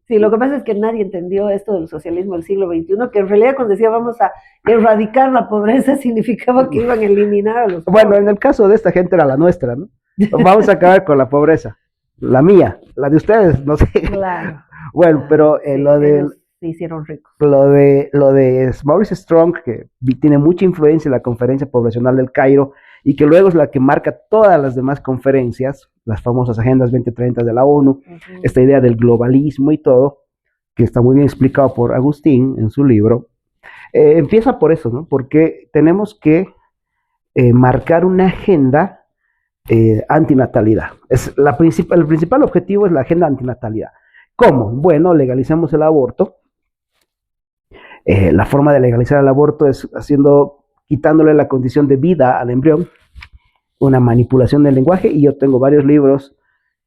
sí, lo que pasa es que nadie entendió esto del socialismo del siglo XXI, que en realidad cuando decía vamos a erradicar la pobreza significaba que iban a eliminar a los pobres. Bueno, en el caso de esta gente era la nuestra, ¿no? Vamos a acabar con la pobreza. La mía, la de ustedes, no sé. Clalo. Bueno, pero sí, ellos se hicieron ricos. Lo de Maurice Strong, que tiene mucha influencia en la Conferencia Poblacional del Cairo, y que luego es la que marca todas las demás conferencias, las famosas Agendas 2030 de la ONU, esta idea del globalismo y todo, que está muy bien explicado por Agustín en su libro, empieza por eso, ¿no? Porque tenemos que marcar una agenda antinatalidad. El principal objetivo es la agenda antinatalidad. ¿Cómo? Bueno, legalicemos el aborto. La forma de legalizar el aborto es quitándole la condición de vida al embrión, una manipulación del lenguaje, y yo tengo varios libros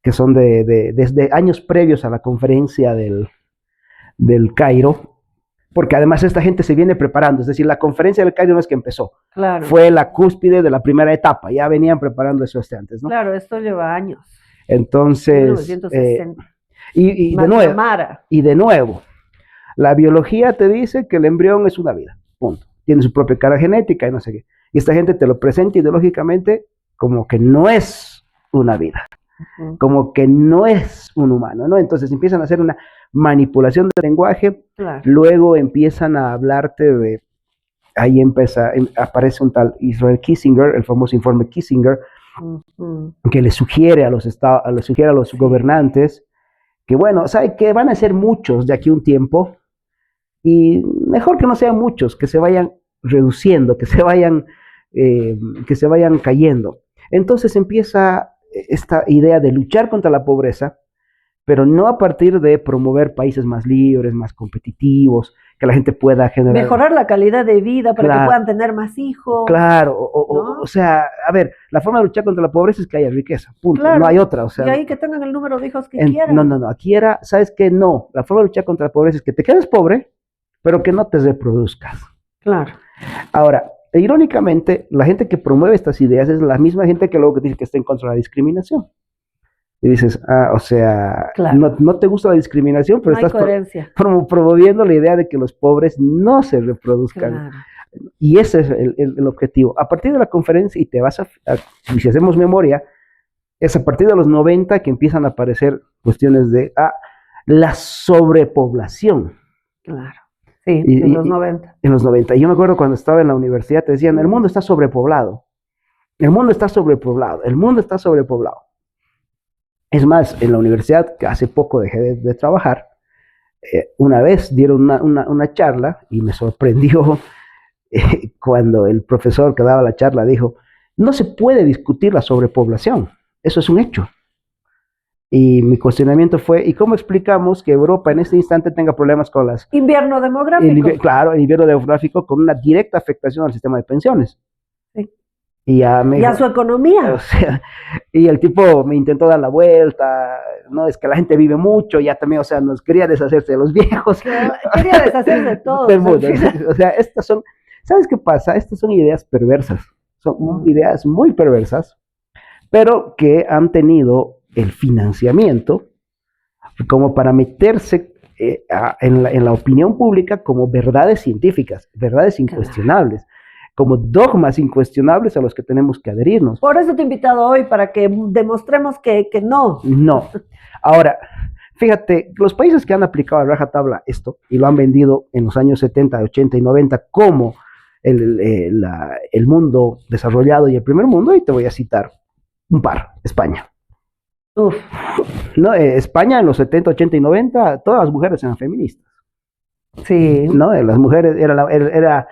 que son desde años previos a la conferencia del Cairo, porque además esta gente se viene preparando, es decir, la conferencia del Cairo no es que empezó, claro, fue la cúspide de la primera etapa, ya venían preparando eso desde antes, ¿no? Claro, esto lleva años. Entonces, 1960. Y de nuevo, la biología te dice que el embrión es una vida, punto. Tiene su propia cara genética y no sé qué. Y esta gente te lo presenta ideológicamente como que no es una vida, como que no es un humano, ¿no? Entonces empiezan a hacer una manipulación del lenguaje, claro. Luego empiezan a hablarte ahí aparece un tal Israel Kissinger, el famoso informe Kissinger, que le sugiere a los gobernantes que, bueno, ¿sabe qué? Van a ser muchos de aquí a un tiempo, y mejor que no sean muchos, que se vayan reduciendo, que se vayan cayendo. Entonces empieza esta idea de luchar contra la pobreza, pero no a partir de promover países más libres, más competitivos, que la gente pueda generar... Mejorar la calidad de vida para que puedan tener más hijos. Claro, o sea, a ver, la forma de luchar contra la pobreza es que haya riqueza, punto, claro. No hay otra, o sea... Y ahí que tengan el número de hijos que quieran. No, aquí era, ¿sabes qué? No, la forma de luchar contra la pobreza es que te quedes pobre, pero que no te reproduzcas. Claro. Ahora, irónicamente, la gente que promueve estas ideas es la misma gente que luego dice que está en contra de la discriminación. Y dices, o sea, claro. no te gusta la discriminación, pero no estás promoviendo la idea de que los pobres no se reproduzcan. Claro. Y ese es el objetivo. A partir de la conferencia, y y si hacemos memoria, es a partir de los 90 que empiezan a aparecer cuestiones de la sobrepoblación. Claro, sí, en los 90. En los 90. Y yo me acuerdo cuando estaba en la universidad, te decían, el mundo está sobrepoblado. El mundo está sobrepoblado. El mundo está sobrepoblado. Es más, en la universidad, que hace poco dejé de trabajar, una vez dieron una charla y me sorprendió cuando el profesor que daba la charla dijo, no se puede discutir la sobrepoblación, eso es un hecho. Y mi cuestionamiento fue, ¿y cómo explicamos que Europa en este instante tenga problemas con las... Invierno demográfico. Claro, el invierno demográfico con una directa afectación al sistema de pensiones. Sí. Y a su economía. O sea, y el tipo me intentó dar la vuelta, no, es que la gente vive mucho, ya también, o sea, nos quería deshacerse de los viejos. Quería deshacerse de todos. Del mundo. O sea, estas son, ¿sabes qué pasa? Estas son ideas perversas, son ideas muy perversas, pero que han tenido el financiamiento como para meterse en la opinión pública como verdades científicas, verdades incuestionables. Como dogmas incuestionables a los que tenemos que adherirnos. Por eso te he invitado hoy, para que demostremos que no. No. Ahora, fíjate, los países que han aplicado a rajatabla esto y lo han vendido en los años 70, 80 y 90 como el mundo desarrollado y el primer mundo, y te voy a citar un par. España. Uf. No, España en los 70, 80 y 90, todas las mujeres eran feministas. Sí. No, las mujeres era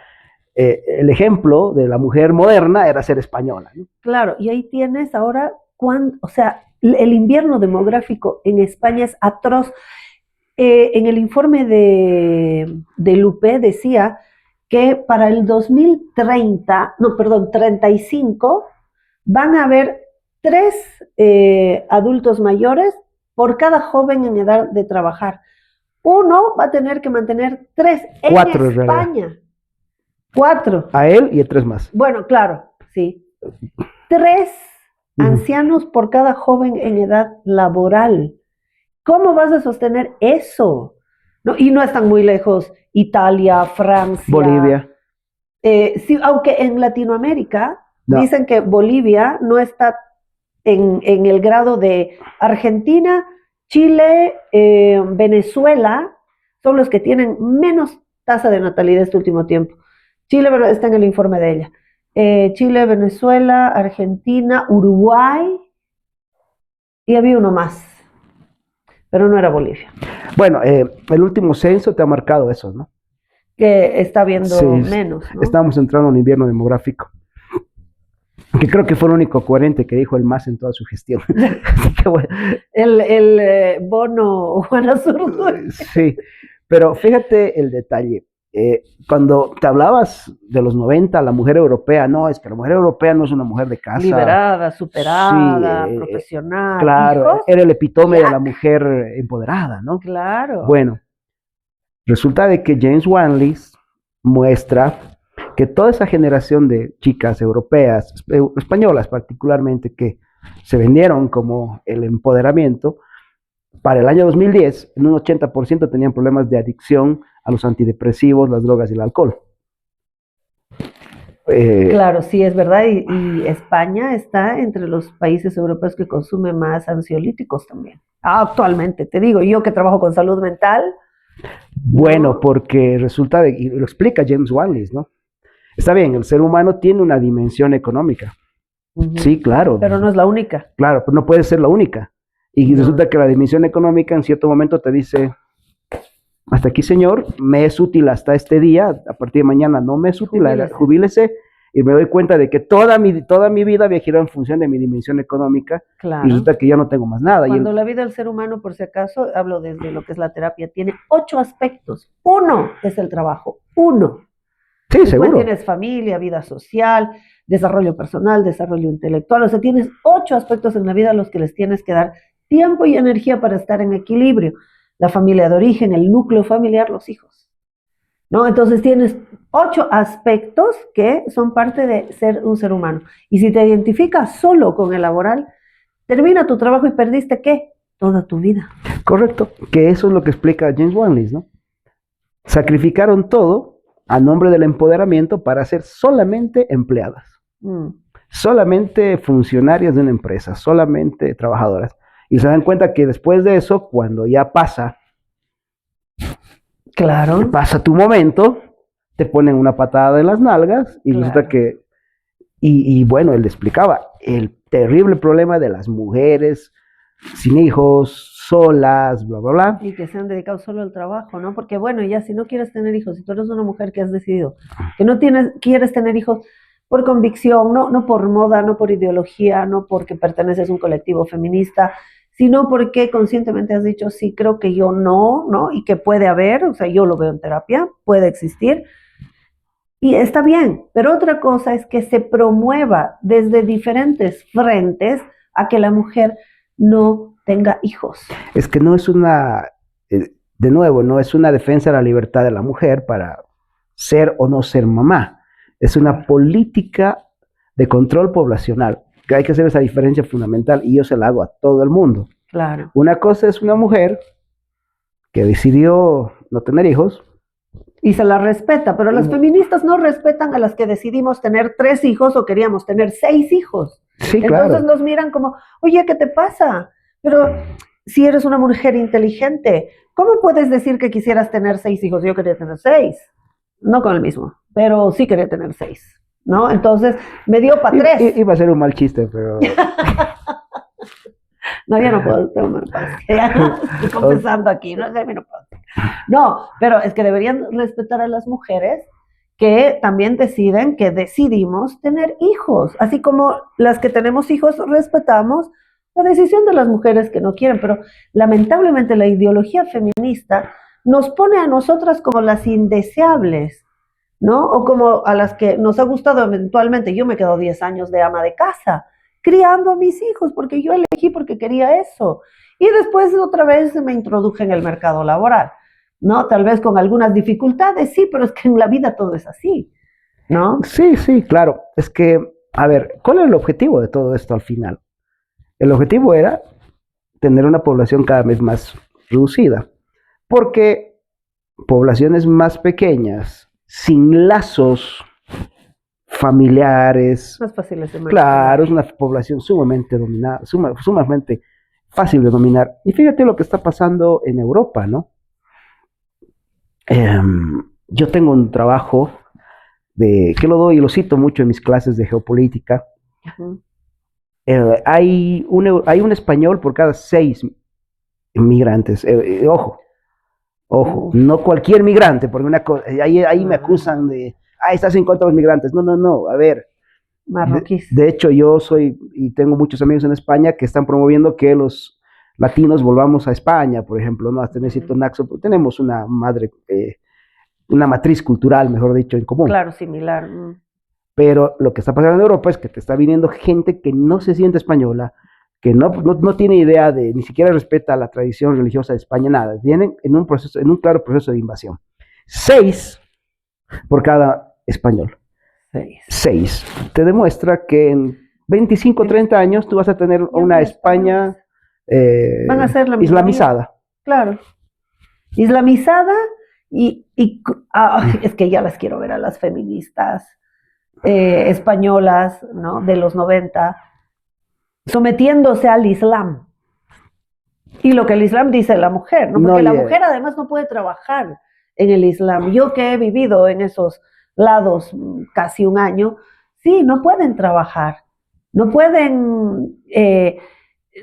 el ejemplo de la mujer moderna era ser española, ¿no? Claro, y ahí tienes ahora, o sea, el invierno demográfico en España es atroz. En el informe de Lupe decía que para el 35, van a haber 3 adultos mayores por cada joven en edad de trabajar. Uno va a tener que mantener 3 en 4 España. 4. A él y a 3 más. Bueno, claro, sí. 3 ancianos por cada joven en edad laboral. ¿Cómo vas a sostener eso? ¿No? Y no están muy lejos Italia, Francia. Bolivia. Sí, aunque en Latinoamérica dicen que Bolivia no está en el grado de Argentina, Chile, Venezuela, son los que tienen menos tasa de natalidad este último tiempo. Chile está en el informe de ella. Chile, Venezuela, Argentina, Uruguay, y había uno más, pero no era Bolivia. Bueno, el último censo te ha marcado eso, ¿no? Que está habiendo menos, ¿no? Estamos entrando en un invierno demográfico, que creo que fue el único coherente que dijo el MAS en toda su gestión. Bueno. El bono Juana Zurduy. Sí, pero fíjate el detalle. Cuando te hablabas de los 90, la mujer europea, no, es que la mujer europea no es una mujer de casa. Liberada, superada, profesional. Claro, ¿hijos? Era el epítome de la mujer empoderada, ¿no? Claro. Bueno, resulta de que James Wanley muestra que toda esa generación de chicas europeas, españolas particularmente, que se vendieron como el empoderamiento, para el año 2010, en un 80% tenían problemas de adicción a los antidepresivos, las drogas y el alcohol. Claro, sí, es verdad, y España está entre los países europeos que consume más ansiolíticos también. Actualmente, te digo, yo que trabajo con salud mental. Bueno, ¿no? Porque resulta, y lo explica James Wanley, ¿no? Está bien, el ser humano tiene una dimensión económica. Sí, claro. Pero no es la única. Claro, pero no puede ser la única. Y resulta que la dimensión económica en cierto momento te dice, hasta aquí señor, me es útil hasta este día, a partir de mañana no me es útil, jubílese, y me doy cuenta de que toda mi vida había girado en función de mi dimensión económica, claro. Y resulta que ya no tengo más nada. Cuando la vida del ser humano, por si acaso, hablo desde lo que es la terapia, tiene 8 aspectos. 1 es el trabajo, 1. Sí, después seguro. Tienes familia, vida social, desarrollo personal, desarrollo intelectual, o sea, tienes 8 aspectos en la vida a los que les tienes que dar tiempo y energía para estar en equilibrio. La familia de origen, el núcleo familiar, los hijos, ¿no? Entonces tienes 8 aspectos que son parte de ser un ser humano. Y si te identificas solo con el laboral, termina tu trabajo y perdiste, ¿qué? Toda tu vida. Correcto, que eso es lo que explica James Wanley, ¿no? Sacrificaron todo a nombre del empoderamiento para ser solamente empleadas, solamente funcionarias de una empresa, solamente trabajadoras. Y se dan cuenta que después de eso, cuando ya pasa tu momento, te ponen una patada en las nalgas y resulta que, y bueno, él le explicaba el terrible problema de las mujeres sin hijos, solas, bla, bla, bla. Y que se han dedicado solo al trabajo, ¿no? Porque bueno, ya si no quieres tener hijos, si tú eres una mujer que has decidido que no quieres tener hijos por convicción, no por moda, no por ideología, no porque perteneces a un colectivo feminista, sino porque conscientemente has dicho, sí, creo que yo no, y que puede haber, o sea, yo lo veo en terapia, puede existir, y está bien, pero otra cosa es que se promueva desde diferentes frentes a que la mujer no tenga hijos. Es que no es de nuevo, no es una defensa de la libertad de la mujer para ser o no ser mamá. Es una política de control poblacional, que hay que hacer esa diferencia fundamental y yo se la hago a todo el mundo. Claro. Una cosa es una mujer que decidió no tener hijos. Y se la respeta, pero las feministas no respetan a las que decidimos tener 3 hijos o queríamos tener 6 hijos. Sí, Entonces claro. nos miran como, oye, ¿qué te pasa? Pero si eres una mujer inteligente, ¿cómo puedes decir que quisieras tener 6 hijos? Yo quería tener 6, no con el mismo, pero sí quería tener 6, ¿no? Entonces me dio para 3. Iba a ser un mal chiste, pero... No, ya no puedo, tengo menopausia. Estoy confesando aquí, no sé, menopausia. No, pero es que deberían respetar a las mujeres que también deciden, que decidimos tener hijos, así como las que tenemos hijos respetamos la decisión de las mujeres que no quieren, pero lamentablemente la ideología feminista nos pone a nosotras como las indeseables, ¿no? O como a las que nos ha gustado eventualmente. Yo me quedo 10 años de ama de casa, criando a mis hijos, porque yo elegí porque quería eso. Y después otra vez me introduje en el mercado laboral, ¿no? Tal vez con algunas dificultades, sí, pero es que en la vida todo es así, ¿no? Sí, sí, claro. Es que, a ver, ¿cuál era el objetivo de todo esto al final? El objetivo era tener una población cada vez más reducida, porque poblaciones más pequeñas, sin lazos familiares, Más fáciles de claro, manipular. es una población sumamente dominada, sumamente fácil de dominar. Y fíjate lo que está pasando en Europa, ¿no? Yo tengo un trabajo que lo doy y lo cito mucho en mis clases de geopolítica. Uh-huh. Hay un español por cada 6 inmigrantes. Ojo, no cualquier migrante, porque ahí me acusan de, estás en contra de los migrantes. No, a ver. Marroquíes. De hecho, yo soy, y tengo muchos amigos en España que están promoviendo que los latinos volvamos a España, por ejemplo, ¿no? Hasta necesito Naxo, tenemos una matriz cultural, mejor dicho, en común. Claro, similar. Pero lo que está pasando en Europa es que te está viniendo gente que no se siente española, que no tiene idea ni siquiera respeta la tradición religiosa de España, nada. Vienen en un claro proceso de invasión. 6 por cada español. 6. Te demuestra que en 25, 30 años tú vas a tener una España van a ser la islamizada. Claro. Islamizada es que ya las quiero ver a las feministas españolas, ¿no? De los 90, sometiéndose al Islam. Y lo que el Islam dice la mujer, ¿no? Porque la mujer además no puede trabajar en el Islam. Yo que he vivido en esos lados casi un año, sí, no pueden trabajar, no pueden,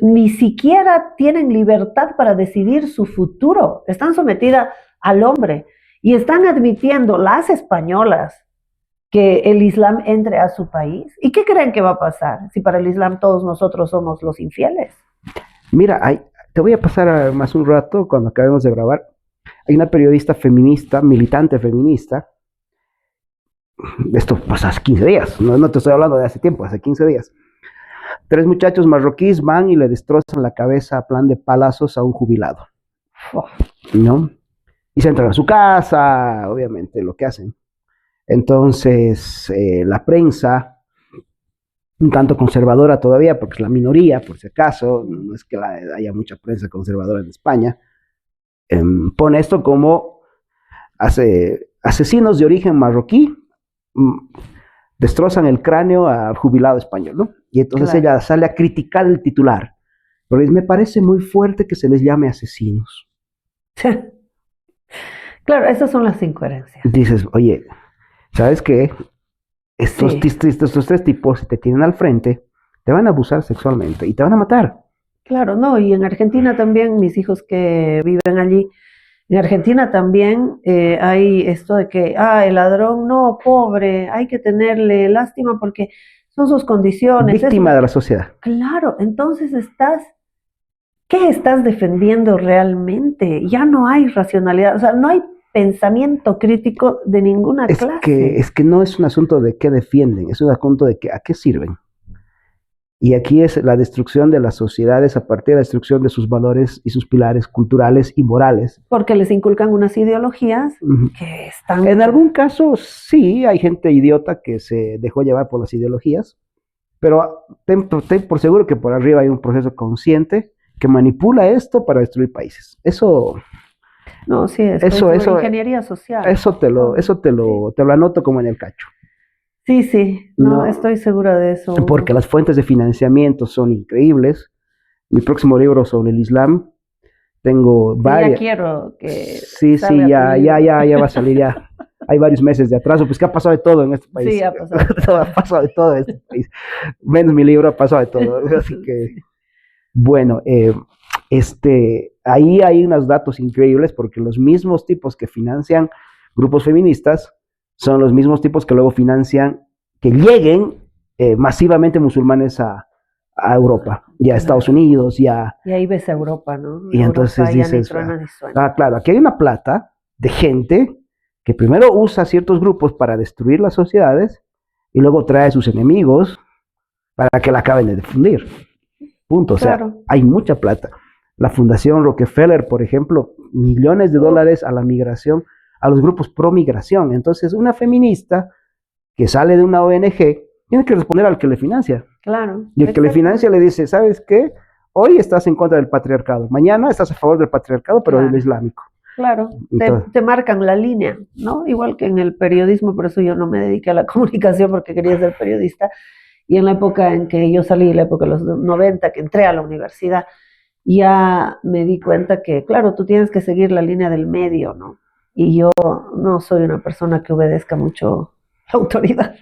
ni siquiera tienen libertad para decidir su futuro, están sometidas al hombre y están admitiendo las españolas que el Islam entre a su país. ¿Y qué creen que va a pasar si para el Islam todos nosotros somos los infieles? Mira, te voy a pasar más un rato cuando acabemos de grabar. Hay una periodista feminista, militante feminista. Esto pasa hace 15 días, no te estoy hablando de hace tiempo, hace 15 días. 3 muchachos marroquíes van y le destrozan la cabeza a plan de palazos a un jubilado, ¿no? Y se entran a su casa, obviamente, lo que hacen. Entonces, la prensa, un tanto conservadora todavía, porque es la minoría, por si acaso, no es que haya mucha prensa conservadora en España, pone esto como hace asesinos de origen marroquí destrozan el cráneo al jubilado español, ¿no? Y entonces Claro. ella sale a criticar el titular. Pero me parece muy fuerte que se les llame asesinos. Claro, esas son las incoherencias. Dices, oye, ¿sabes qué? Estos, Sí. estos tres tipos, si te tienen al frente, te van a abusar sexualmente y te van a matar. Claro, no, y en Argentina también, mis hijos que viven allí, en Argentina también hay esto de que, el ladrón, no, pobre, hay que tenerle lástima porque son sus condiciones. Víctima de la sociedad. Claro, entonces ¿qué estás defendiendo realmente? Ya no hay racionalidad, o sea, no hay pensamiento crítico de ninguna clase. Es que no es un asunto de qué defienden, es un asunto de que a qué sirven. Y aquí es la destrucción de las sociedades a partir de la destrucción de sus valores y sus pilares culturales y morales. Porque les inculcan unas ideologías que están... En algún caso, sí, hay gente idiota que se dejó llevar por las ideologías, pero ten por seguro que por arriba hay un proceso consciente que manipula esto para destruir países. Eso... No, sí, es ingeniería social. Eso te lo anoto como en el cacho. Sí, no, estoy segura de eso. Porque las fuentes de financiamiento son increíbles. Mi próximo libro sobre el Islam, tengo varias. Ya quiero que Sí, ya va a salir ya. Hay varios meses de atraso, pues que ha pasado de todo en este país. Sí, ha pasado. Ha pasado de todo en este país. Menos mi libro ha pasado de todo. Así que, bueno, ahí hay unos datos increíbles porque los mismos tipos que financian grupos feministas son los mismos tipos que luego financian que lleguen masivamente musulmanes a Europa y a Estados Unidos y ahí ves a Europa, ¿no? Y Europa entonces dices, ni suena. Claro, aquí hay una plata de gente que primero usa ciertos grupos para destruir las sociedades y luego trae a sus enemigos para que la acaben de difundir. Punto. O sea, hay mucha plata. La Fundación Rockefeller, por ejemplo, millones de dólares a la migración, a los grupos pro migración. Entonces, una feminista que sale de una ONG tiene que responder al que le financia. Claro. Y el que le financia le dice, ¿sabes qué? Hoy estás en contra del patriarcado, mañana estás a favor del patriarcado, pero del islámico. Claro, te marcan la línea, ¿no? Igual que en el periodismo, por eso yo no me dediqué a la comunicación porque quería ser periodista. Y en la época en que yo salí, la época de los 90, que entré a la universidad, ya me di cuenta que, claro, tú tienes que seguir la línea del medio, ¿no? Y yo no soy una persona que obedezca mucho la autoridad.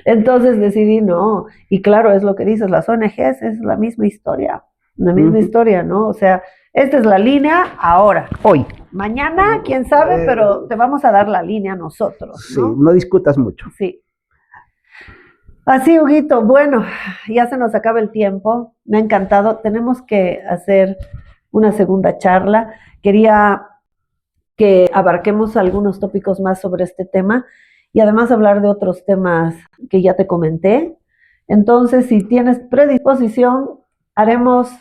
Entonces decidí no. Y claro, es lo que dices, las ONGs es la misma historia, ¿no? O sea, esta es la línea ahora. Hoy. Mañana, quién sabe, pero te vamos a dar la línea nosotros, ¿no? Sí, no discutas mucho. Sí. Así, Huguito, bueno, ya se nos acaba el tiempo, me ha encantado, tenemos que hacer una segunda charla, quería que abarquemos algunos tópicos más sobre este tema y además hablar de otros temas que ya te comenté. Entonces, si tienes predisposición, haremos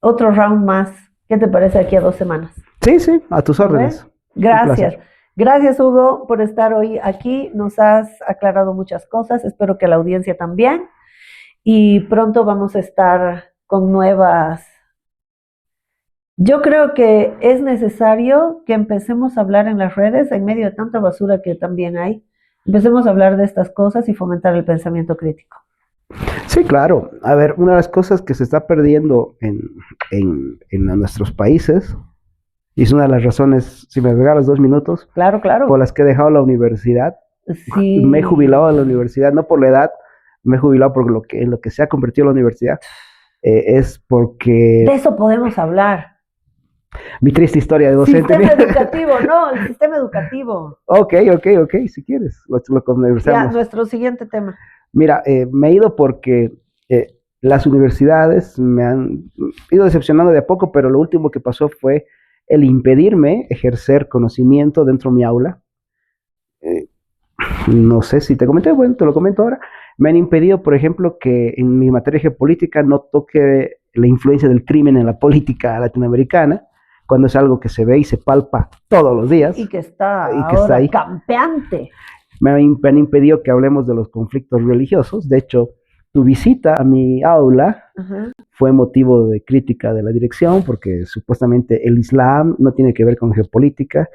otro round más. ¿Qué te parece aquí a 2 semanas? Sí, a tus órdenes. Gracias. Gracias, Hugo, por estar hoy aquí. Nos has aclarado muchas cosas. Espero que la audiencia también. Y pronto vamos a estar con nuevas. Yo creo que es necesario que empecemos a hablar en las redes, en medio de tanta basura que también hay. Empecemos a hablar de estas cosas y fomentar el pensamiento crítico. Sí, claro. A ver, una de las cosas que se está perdiendo en nuestros países, y es una de las razones, si me regalas 2 minutos, claro, por las que he dejado la universidad. Sí. Me he jubilado de la universidad, no por la edad, me he jubilado por en lo que se ha convertido la universidad. Es porque... De eso podemos hablar. Mi triste historia de docente. Sistema educativo, no, el sistema educativo. Ok, si quieres, lo conversamos. Ya, nuestro siguiente tema. Mira, me he ido porque las universidades me han ido decepcionando de a poco, pero lo último que pasó fue el impedirme ejercer conocimiento dentro de mi aula. No sé si te comenté, bueno, te lo comento ahora. Me han impedido, por ejemplo, que en mi materia de geopolítica no toque la influencia del crimen en la política latinoamericana, cuando es algo que se ve y se palpa todos los días. Y que está ahora ahí campeante. Me han impedido que hablemos de los conflictos religiosos. De hecho, tu visita a mi aula fue motivo de crítica de la dirección, porque supuestamente el Islam no tiene que ver con geopolítica.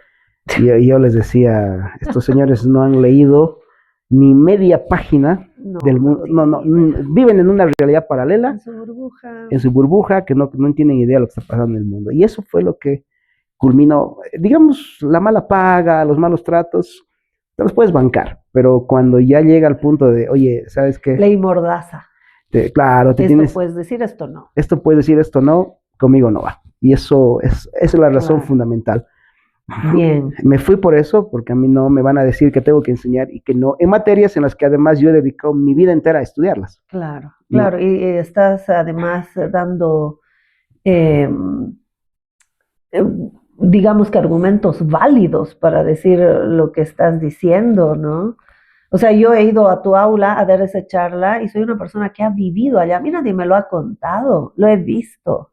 Y yo les decía, estos señores no han leído ni media página No, del mundo, no tienen idea. viven en una realidad paralela, En su burbuja. en su burbuja, que no tienen idea de lo que está pasando en el mundo. Y eso fue lo que culminó, digamos, la mala paga, los malos tratos, te los puedes bancar, pero cuando ya llega al punto de, oye, ¿sabes qué? Ley mordaza. Claro, Esto tienes, puedes decir, esto no. esto puedes decir, esto no, conmigo no va. Y esa es la razón Claro. fundamental. Bien. Me fui por eso, porque a mí no me van a decir que tengo que enseñar y que no, en materias en las que además yo he dedicado mi vida entera a estudiarlas. Claro, No, claro. Y estás además dando, eh, eh, digamos que argumentos válidos para decir lo que estás diciendo, ¿no? O sea, yo he ido a tu aula a dar esa charla y soy una persona que ha vivido allá. A mí nadie me lo ha contado, lo he visto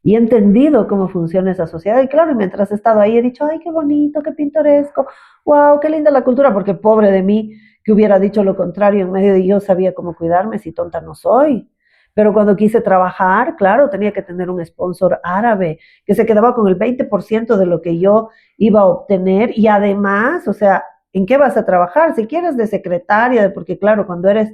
y he entendido cómo funciona esa sociedad. Y claro, y mientras he estado ahí he dicho, ay, qué bonito, qué pintoresco, wow, qué linda la cultura, porque pobre de mí que hubiera dicho lo contrario en medio de yo sabía cómo cuidarme, si tonta no soy. Pero cuando quise trabajar, claro, tenía que tener un sponsor árabe que se quedaba con el 20% de lo que yo iba a obtener y además, o sea, ¿en qué vas a trabajar? Si quieres de secretaria, porque claro, cuando eres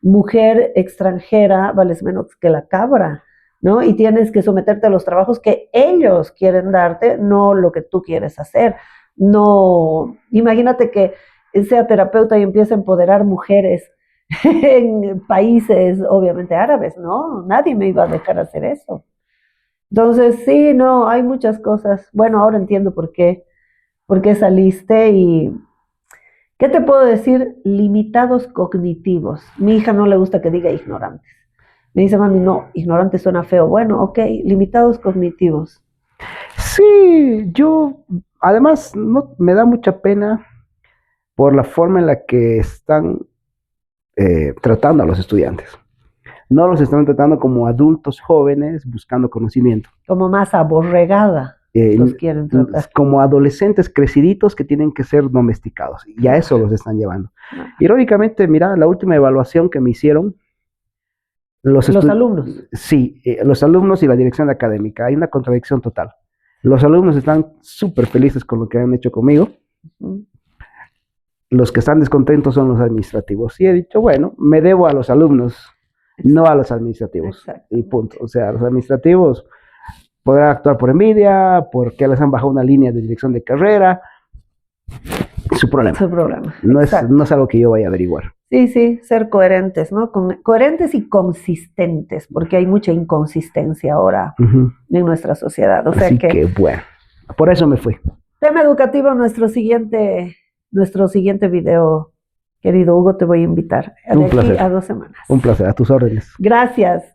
mujer extranjera, vales menos que la cabra, ¿no? Y tienes que someterte a los trabajos que ellos quieren darte, no lo que tú quieres hacer. No, imagínate que sea terapeuta y empiece a empoderar mujeres en países obviamente árabes, ¿no? Nadie me iba a dejar hacer eso. Entonces, sí, no, hay muchas cosas. Bueno, ahora entiendo por qué saliste y ¿qué te puedo decir? Limitados cognitivos. Mi hija no le gusta que diga ignorantes. Me dice, mami, no, ignorante suena feo. Bueno, ok, limitados cognitivos. sí, yo, además, no, me da mucha pena por la forma en la que están tratando a los estudiantes. No los están tratando como adultos jóvenes buscando conocimiento, Como más aborregada los quieren tratar. como adolescentes creciditos que tienen que ser domesticados. Y a eso los están llevando. No. Irónicamente, mira, la última evaluación que me hicieron, Los alumnos. sí, los alumnos y la dirección académica, hay una contradicción total. Los alumnos están súper felices con lo que han hecho conmigo. Uh-huh. Los que están descontentos son los administrativos. Y he dicho, bueno, me debo a los alumnos, no a los administrativos. Y punto. O sea, los administrativos podrán actuar por envidia, porque les han bajado una línea de dirección de carrera. Su problema. Su problema. No es algo que yo vaya a averiguar. Sí, sí, ser coherentes, ¿no? Coherentes y consistentes, porque hay mucha inconsistencia ahora en nuestra sociedad. O sea Así que, bueno, por eso me fui. Tema educativo, nuestro siguiente video, querido Hugo, te voy a invitar. De Un aquí placer. a 2 semanas. Un placer, a tus órdenes. Gracias.